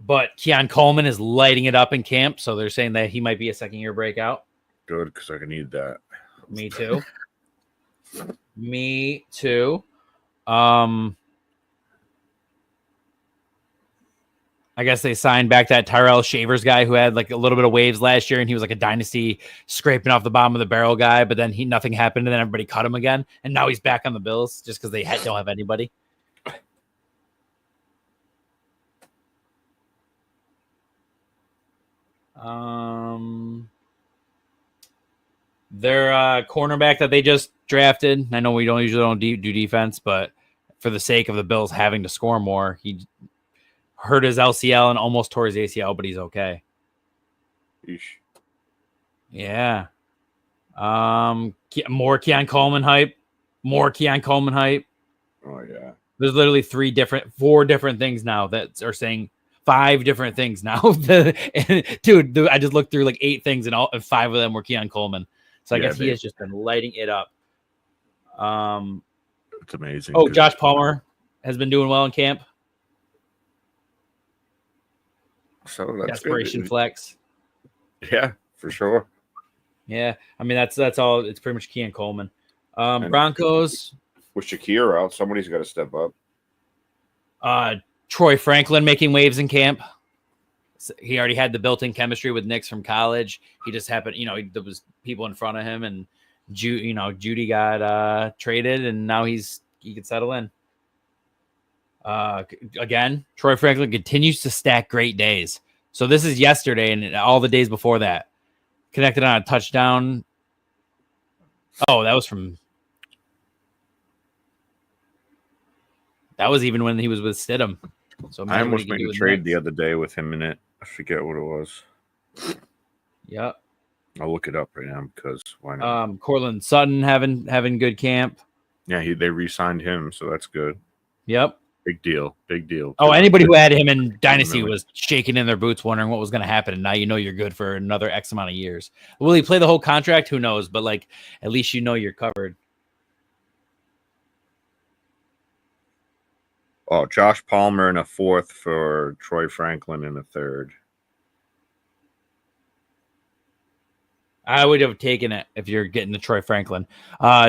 But Keon Coleman is lighting it up in camp, so they're saying that he might be a second-year breakout. Good, because I can need that. Me too. Me too. I guess they signed back that Tyrell Shavers guy who had like a little bit of waves last year, and he was like a dynasty scraping off the bottom of the barrel guy, but then nothing happened, and then everybody cut him again, and now he's back on the Bills just because they don't have anybody. Their cornerback that they just drafted. I know we don't do defense, but for the sake of the Bills having to score more, he hurt his LCL and almost tore his ACL, but he's okay. Eesh. Yeah. More Keon Coleman hype. More Keon Coleman hype. Oh yeah. There's literally 4 different things now that are saying 5 different things now. Dude, I just looked through like 8 things and 5 of them were Keon Coleman. So I guess he has just been lighting it up. It's amazing. Oh, Josh Palmer has been doing well in camp. So that's Desperation good. flex. Yeah, for sure. Yeah, I mean that's all. It's pretty much Keon Coleman. Broncos with Shakir out, somebody's got to step up. Troy Franklin making waves in camp. He already had the built-in chemistry with Knicks from college. He just happened, there was people in front of him, and Judy got traded, and now he could settle in. Again, Troy Franklin continues to stack great days. So this is yesterday and all the days before that. Connected on a touchdown. Oh, that was even when he was with Stidham. So I almost made a trade the other day with him in it. I forget what it was. Yep. I'll look it up right now because why not? Cortland Sutton having good camp. Yeah, they re-signed him, so that's good. Yep. Big deal. Big deal. Oh, anybody who had him in Dynasty was shaking in their boots, wondering what was going to happen. And now you're good for another X amount of years. Will he play the whole contract? Who knows? But at least you're covered. Oh, Josh Palmer in a 4th for Troy Franklin in a 3rd. I would have taken it if you're getting the Troy Franklin.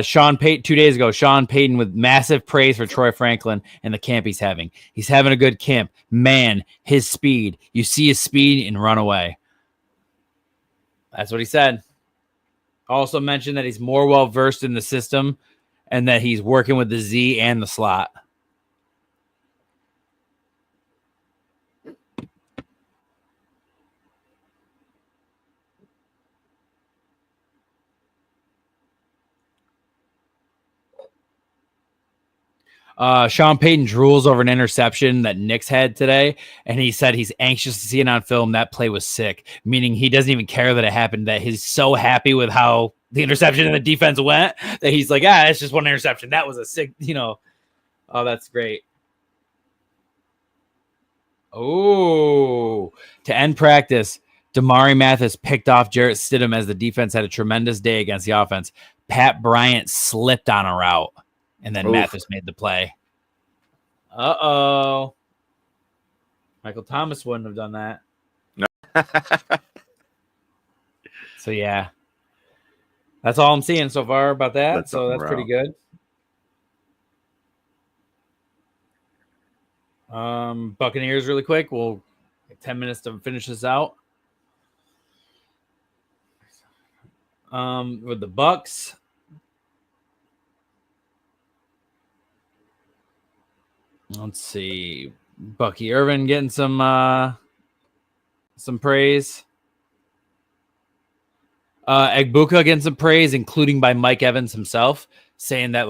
Sean Payton 2 days ago. Sean Payton with massive praise for Troy Franklin and the camp he's having. He's having a good camp. Man, his speed. You see his speed and run away. That's what he said. Also mentioned that he's more well versed in the system and that he's working with the Z and the slot. Sean Payton drools over an interception that Knicks had today, and he said he's anxious to see it on film. That play was sick, meaning he doesn't even care that it happened, that he's so happy with how the interception and the defense went that he's like, it's just one interception. That was a sick, oh, that's great. Oh, to end practice, Damari Mathis picked off Jarrett Stidham as the defense had a tremendous day against the offense. Pat Bryant slipped on a route. And then Mathis made the play. Uh-oh. Michael Thomas wouldn't have done that. No. So, yeah. That's all I'm seeing so far about that. That's pretty good. Buccaneers really quick. We'll take 10 minutes to finish this out. With the Bucs. Let's see. Bucky Irvin getting some praise. Egbuka getting some praise, including by Mike Evans himself, saying that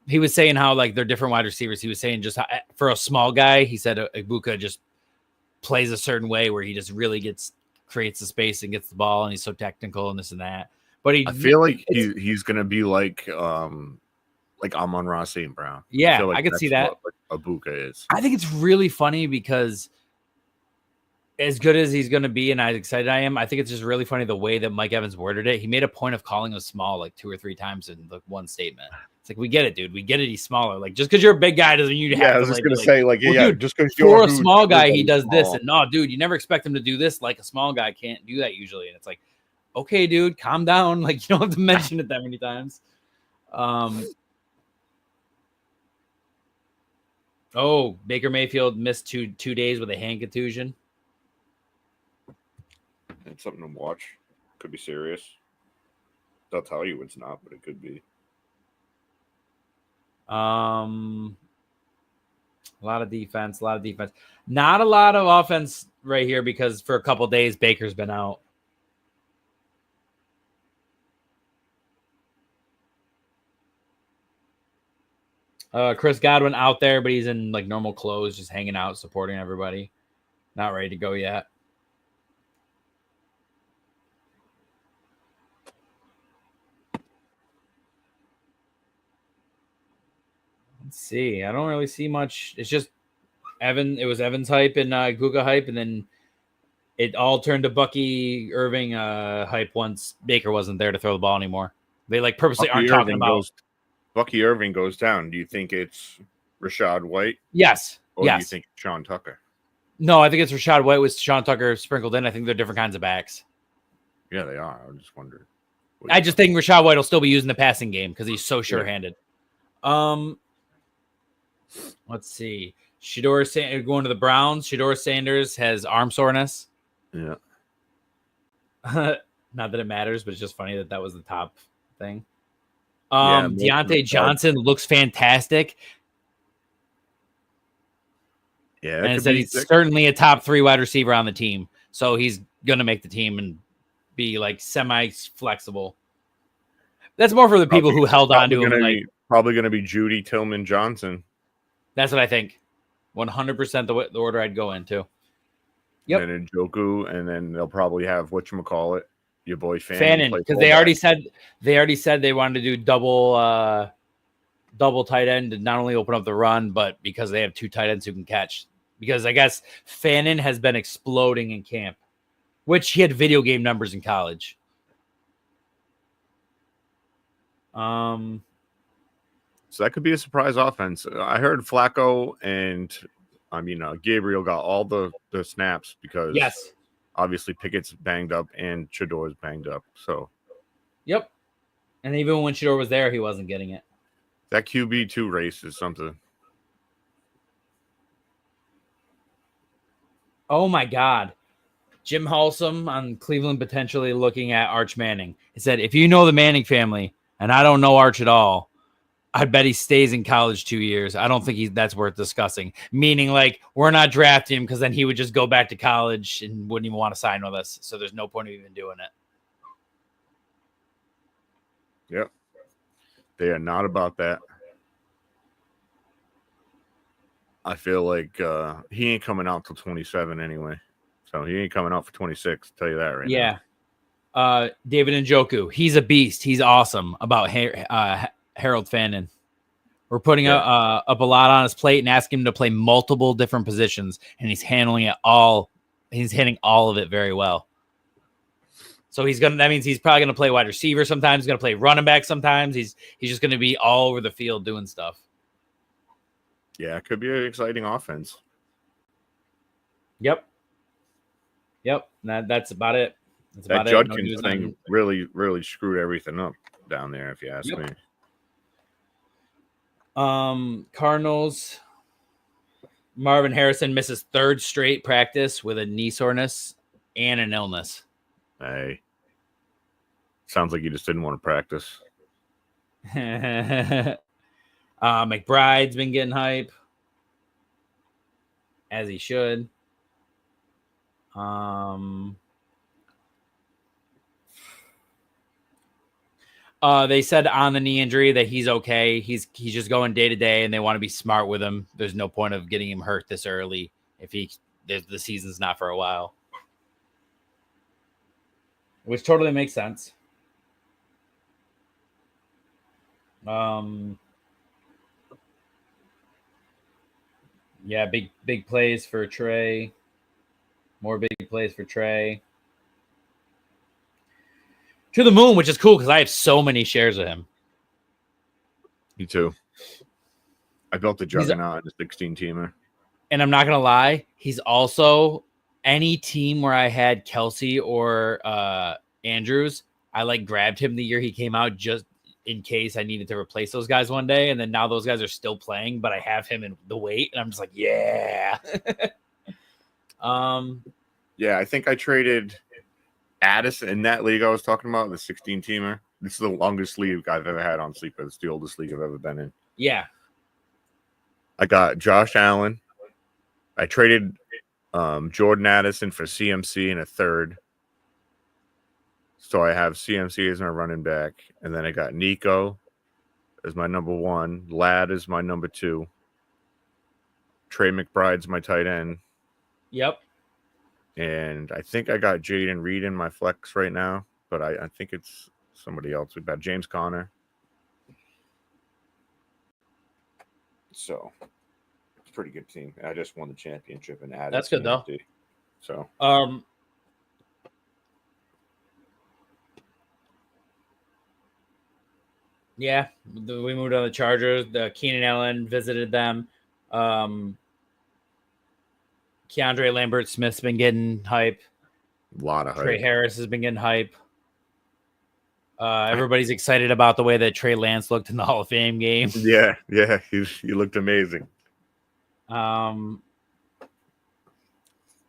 he was saying how they're different wide receivers. He was saying just how, for a small guy, he said Egbuka just plays a certain way where he just really creates the space and gets the ball, and he's so technical and this and that. But I feel like he's gonna be like Amon-Ra St. Brown. Yeah, I could see that. What Egbuka is. I think it's really funny because as good as he's going to be and as excited I am, I think it's just really funny the way that Mike Evans worded it. He made a point of calling him small like 2 or 3 times in the one statement. It's like, we get it, dude. We get it. He's smaller. Like, just because you're a big guy doesn't mean you have I to was just like, gonna say, like, well, yeah, dude, just because for you're a small guy, he does small. this. And no, dude, you never expect him to do this. Like a small guy can't do that usually. And it's like, okay, dude, calm down. Like, you don't have to mention it that many times. Oh, Baker Mayfield missed two days with a hand contusion. It's something to watch. Could be serious. They'll tell you it's not, but it could be. A lot of defense. Not a lot of offense right here because for a couple days Baker's been out. Chris Godwin out there, but he's in like normal clothes, just hanging out, supporting everybody. Not ready to go yet. Let's see. I don't really see much. It's just Evan. It was Evans hype and Guga hype, and then it all turned to Bucky Irving hype once Baker wasn't there to throw the ball anymore. They like purposely aren't talking about. Bucky Irving goes down. Do you think it's Rashad White? Yes. Or do you think it's Sean Tucker? No, I think it's Rashad White with Sean Tucker sprinkled in. I think they're different kinds of backs. Yeah, they are. I was just wondering. I just think Rashad White will still be using the passing game because he's so sure-handed. Let's see. Shedeur Sanders going to the Browns. Shedeur Sanders has arm soreness. Yeah. Not that it matters, but it's just funny that was the top thing. Yeah, Deontay Johnson looks fantastic. Yeah, and said he's certainly a top 3 wide receiver on the team. So he's going to make the team and be like semi-flexible. That's more for the people who held on to him. Like, probably going to be Judy Tillman Johnson. That's what I think. 100% the order I'd go into. Yep. And then Njoku, and then they'll probably have whatchamacallit, your boy Fannin, because they already said they wanted to do double tight end and not only open up the run, but because they have 2 tight ends who can catch. Because I guess Fannin has been exploding in camp, which he had video game numbers in college. So that could be a surprise offense. I heard Flacco and Gabriel got all the snaps because obviously Pickett's banged up and Shedor's banged up. So yep. And even when Shedeur was there, he wasn't getting it. That QB2 race is something. Oh my God. Jim Halsum on Cleveland potentially looking at Arch Manning. He said, if you know the Manning family, and I don't know Arch at all, I bet he stays in college 2 years. I don't think that's worth discussing. Meaning, like, we're not drafting him because then he would just go back to college and wouldn't even want to sign with us. So there's no point of even doing it. Yep. They are not about that. I feel like he ain't coming out till 27 anyway. So he ain't coming out for 26, I'll tell you that right now. Yeah. David Njoku, he's a beast. He's awesome. About Harold Fannin. We're putting up a lot on his plate and asking him to play multiple different positions, and he's handling it all. He's hitting all of it very well. So that means he's probably gonna play wide receiver sometimes, he's gonna play running back sometimes. He's just gonna be all over the field doing stuff. Yeah, it could be an exciting offense. Yep. That's about it. That Judkins thing really, really screwed everything up down there, if you ask me. Cardinals. Marvin Harrison misses 3rd straight practice with a knee soreness and an illness. Hey. Sounds like you just didn't want to practice. McBride's been getting hype. As he should. They said on the knee injury that he's okay. He's just going day to day, and they want to be smart with him. There's no point of getting him hurt this early if the season's not for a while, which totally makes sense. Yeah, big plays for Trey. More big plays for Trey. To the moon, which is cool because I have so many shares of him. Me too. I built a juggernaut in a 16-teamer. And I'm not going to lie, he's also any team where I had Kelsey or Andrews, I like grabbed him the year he came out just in case I needed to replace those guys one day. And then now those guys are still playing, but I have him in the weight. And I'm just like, yeah. Yeah, I think I traded Addison in that league I was talking about, the 16-teamer. This is the longest league I've ever had on Sleeper. It's the oldest league I've ever been in. Yeah. I got Josh Allen. I traded Jordan Addison for CMC in a third. So I have CMC as my running back. And then I got Nico as my number 1. Ladd is my number 2. Trey McBride's my tight end. Yep. And I think I got Jaden Reed in my flex right now, but I think it's somebody else. We've got James Conner. So it's a pretty good team. I just won the championship and added. That's good though. So yeah, we moved on the Chargers. The Keenan Allen visited them. Keandre Lambert-Smith's been getting hype. A lot of hype. Trey Harris has been getting hype. Everybody's excited about the way that Trey Lance looked in the Hall of Fame game. Yeah, he looked amazing. It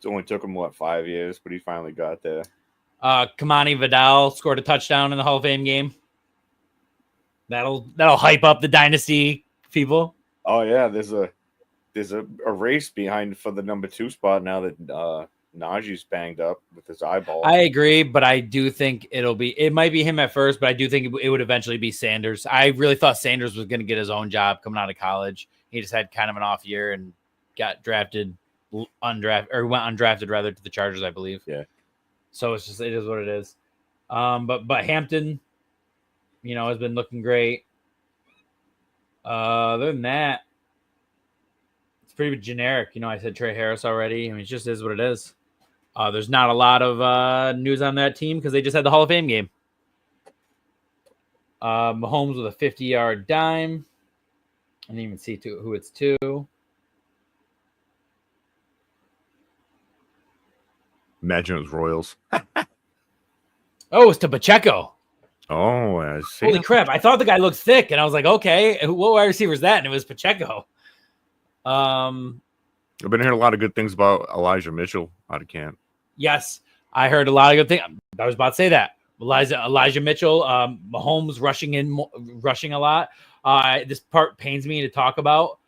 only took him 5 years, but he finally got there. Kamani Vidal scored a touchdown in the Hall of Fame game. That'll hype up the Dynasty people. Oh yeah, there's a race behind for the number 2 spot now that Najee's banged up with his eyeball. I agree, but I do think it might be him at first, but I do think it would eventually be Sanders. I really thought Sanders was going to get his own job coming out of college. He just had kind of an off year and got drafted went undrafted rather to the Chargers, I believe. Yeah. So it is what it is. But Hampton, has been looking great. Other than that, it's pretty generic. I said Trey Harris already. I mean, it just is what it is. There's not a lot of news on that team because they just had the Hall of Fame game. Mahomes with a 50-yard dime. I didn't even see who it's to. Imagine it was Royals. Oh, it's to Pacheco. Oh, I see. Holy crap. I thought the guy looked thick, and I was like, okay, what wide receiver is that? And it was Pacheco. I've been hearing a lot of good things about Elijah Mitchell out of camp. Yes, I heard a lot of good things. I was about to say that. Elijah Mitchell, Mahomes rushing a lot. This part pains me to talk about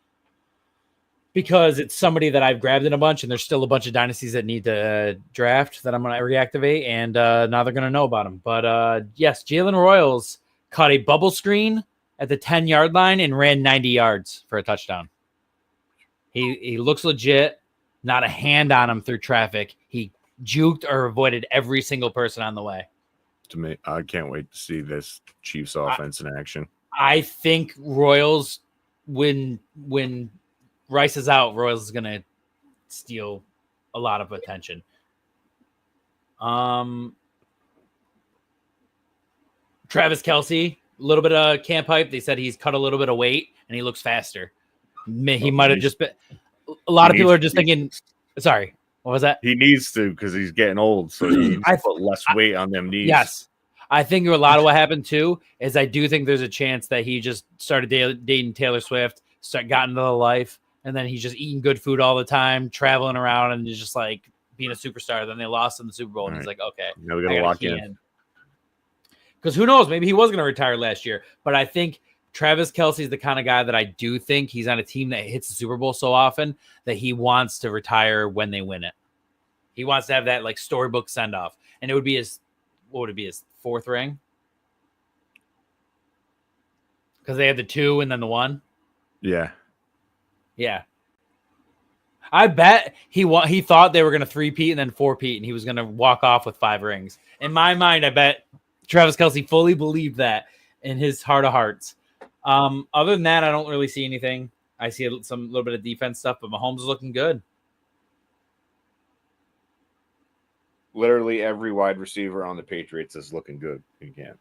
because it's somebody that I've grabbed in a bunch, and there's still a bunch of dynasties that need to draft that I'm going to reactivate, and now they're going to know about them. But yes, Jalen Royals caught a bubble screen at the 10-yard line and ran 90 yards for a touchdown. He looks legit. Not a hand on him through traffic. He juked or avoided every single person on the way. To me, I can't wait to see this Chiefs offense in action. I think Royals, when Rice is out, Royals is going to steal a lot of attention. Travis Kelce, a little bit of camp hype. They said he's cut a little bit of weight and he looks faster. He might have just been. A lot of people are just thinking. Sorry, what was that? He needs to because he's getting old, so he needs to put less weight on them knees. Yes, I think a lot of what happened too is I do think there's a chance that he just started dating Taylor Swift, got into the life, and then he's just eating good food all the time, traveling around, and just like being a superstar. Then they lost in the Super Bowl, and he's like, okay, now we gotta lock in. Because who knows? Maybe he was going to retire last year, but I think Travis Kelce is the kind of guy that I do think he's on a team that hits the Super Bowl so often that he wants to retire when they win it. He wants to have that like storybook send off, and it would be his 4th ring because they had the 2 and then the 1. Yeah. I bet he thought they were going to 3-peat and then 4-peat, and he was going to walk off with 5 rings. In my mind, I bet Travis Kelce fully believed that in his heart of hearts. Other than that, I don't really see anything. I see some little bit of defense stuff, but Mahomes is looking good. literally every wide receiver on the Patriots is looking good in camp.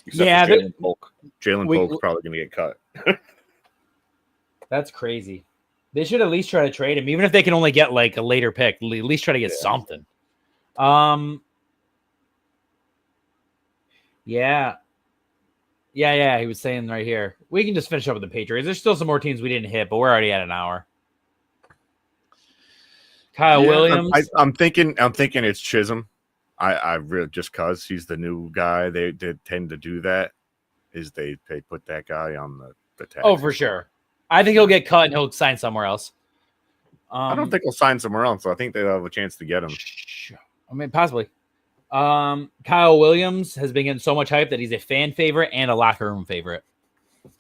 Except for Jalen Polk. Jalen Polk's probably going to get cut. That's crazy. They should at least try to trade him, even if they can only get like a later pick. At least try to get something. Yeah. He was saying right here. We can just finish up with the Patriots. There's still some more teams we didn't hit, but we're already at an hour. Kyle Williams. I'm thinking it's Chisholm. I really, just because he's the new guy, they tend to do that. Is they put that guy on the tag. Oh, for sure. I think he'll get cut and he'll sign somewhere else. I don't think he'll sign somewhere else. So I think they'll have a chance to get him. I mean, possibly. Kyle Williams has been getting so much hype that he's a fan favorite and a locker room favorite.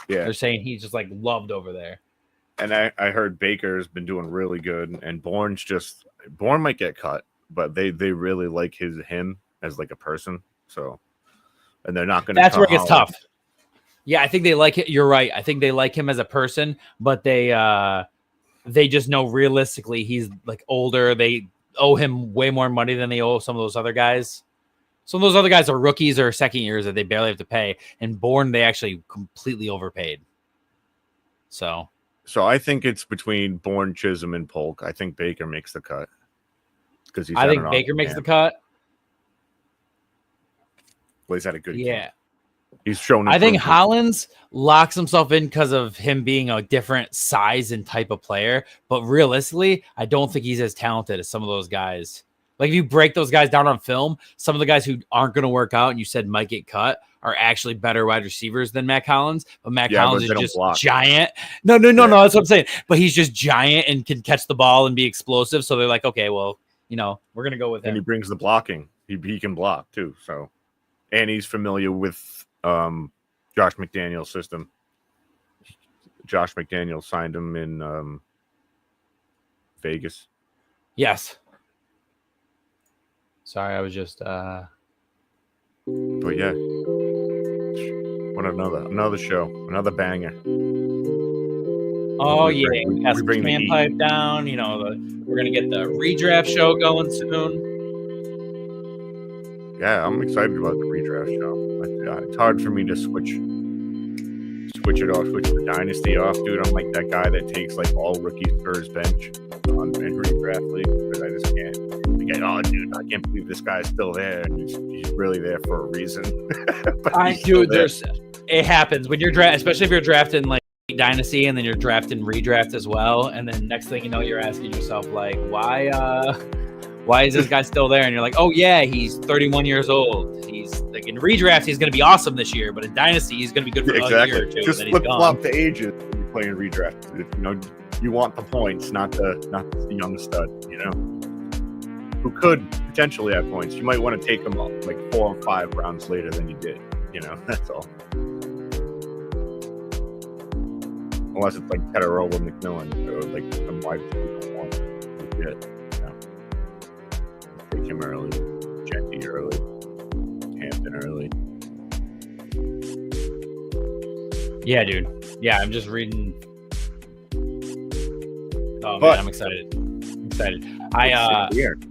Yeah, they're saying he's just like loved over there. And I heard Baker's been doing really good, and Bourne might get cut, but they really like him as like a person. So, and they're not going to. That's where it gets tough. Yeah, I think they like it. You're right. I think they like him as a person, but they just know realistically he's like older. They owe him way more money than they owe some of those other guys. Some of those other guys are rookies or second years that they barely have to pay. And Bourne, they actually completely overpaid. So I think it's between Bourne, Chisholm, and Polk. I think Baker makes the cut. I think Baker makes the cut. Well, he's had a good yeah. Game. He's shown. I think Hollins locks himself in because of him being a different size and type of player. But realistically, I don't think he's as talented as some of those guys. Like if you break those guys down on film, some of the guys who aren't going to work out and you said might get cut are actually better wide receivers than Matt Collins. But Matt Collins is just giant. No. That's what I'm saying. But he's just giant and can catch the ball and be explosive. So they're like, okay, well, we're going to go with him. And he brings the blocking. He can block too. So, and he's familiar with Josh McDaniel's system. Josh McDaniel signed him in Vegas. Yes. Sorry, I was just But yeah. What another show, another banger. Oh yeah, we got some Pipe down. We're gonna get the redraft show going soon. Yeah, I'm excited about the redraft show. It's hard for me to switch the Dynasty off, dude. I'm like that guy that takes like all rookies for his bench on redraft league because I just can't. Oh, dude, I can't believe this guy's still there, and he's really there for a reason. It happens when you're especially if you're drafting like Dynasty, and then you're drafting redraft as well, and then next thing you know, you're asking yourself like, why is this guy still there? And you're like, oh yeah, he's 31 years old. He's like in redraft, he's going to be awesome this year, but in Dynasty, he's going to be good for a year or two. Just flip flop the ages when you're playing redraft. You want the points, not the young stud. Who could potentially have points. You might want to take them like 4 or 5 rounds later than you did. That's all. Unless it's like Tedorola McMillan or like some wide receiver. Take him early, Jetty early, Hampton early. Yeah, dude. Yeah, I'm just reading. Oh man, I'm excited.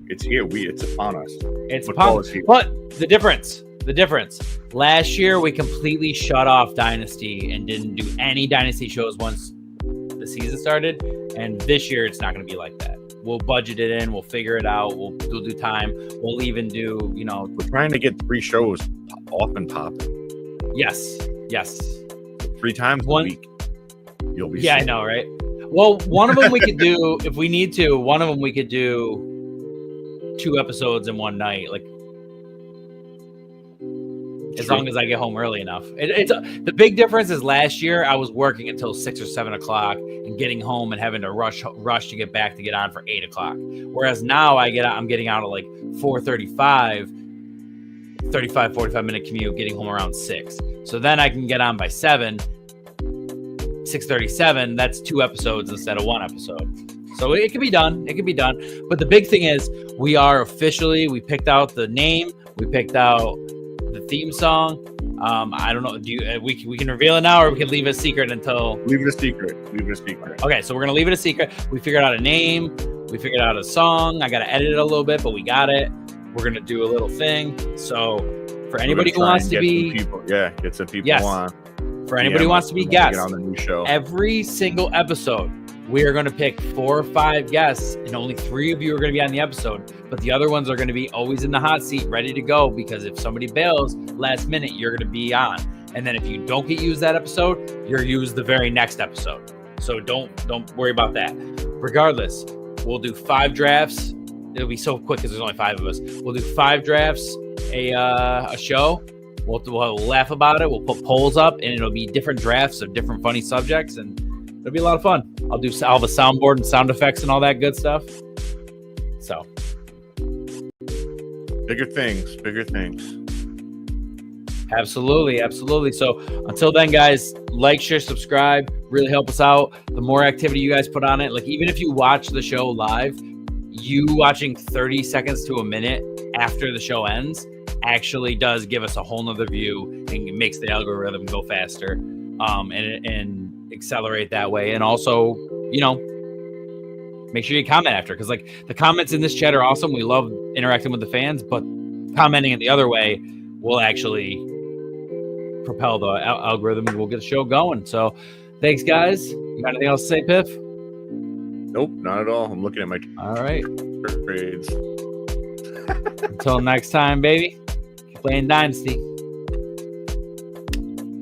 It's here. It's upon us. It's upon us. But the difference. Last year we completely shut off Dynasty and didn't do any Dynasty shows once the season started. And this year it's not going to be like that. We'll budget it in. We'll figure it out. We'll do time. We'll even do. We're trying to get 3 shows off and popping. Yes. 3 times a week. You'll be. Yeah, I know, right? Well, one of them we could do if we need to. One of them we could do 2 episodes in one night, like as long as I get home early enough. It's the big difference is last year I was working until 6 or 7 o'clock and getting home and having to rush to get back to get on for 8 o'clock. Whereas now I'm getting out at like 4:35, 45-minute commute, getting home around 6. So then I can get on by 7. 6:37, that's 2 episodes instead of 1 episode. So it can be done. But the big thing is we picked out the name, we picked out the theme song, I don't know. Do you? We can reveal it now, or we can leave it a secret until. Leave it a secret. Leave it a secret. Okay, so we're gonna leave it a secret. We figured out a name. We figured out a song. I gotta edit it a little bit, but we got it. We're gonna do a little thing. So for anybody who wants to be, get some people on. For anybody who wants to be guests on the new show, every single episode, we are going to pick 4 or 5 guests, and only 3 of you are going to be on the episode. But the other ones are going to be always in the hot seat, ready to go. Because if somebody bails last minute, you're going to be on. And then if you don't get used that episode, you're used the very next episode. So don't worry about that. Regardless, we'll do 5 drafts. It'll be so quick because there's only 5 of us. We'll do 5 drafts, a show. We'll laugh about it. We'll put polls up, and it'll be different drafts of different funny subjects, and it'll be a lot of fun. I'll have a soundboard and sound effects and all that good stuff. So, bigger things. Absolutely. So until then, guys, like, share, subscribe. Really help us out. The more activity you guys put on it, like even if you watch the show live, you watching 30 seconds to a minute after the show ends actually does give us a whole nother view and makes the algorithm go faster, and accelerate that way. And also, make sure you comment after, because like the comments in this chat are awesome. We love interacting with the fans, but commenting it the other way will actually propel the algorithm and we'll get the show going. So thanks, guys. You got anything else to say, Piff? Nope, not at all. I'm looking at my grades. Until next time, baby. Keep playing Dynasty.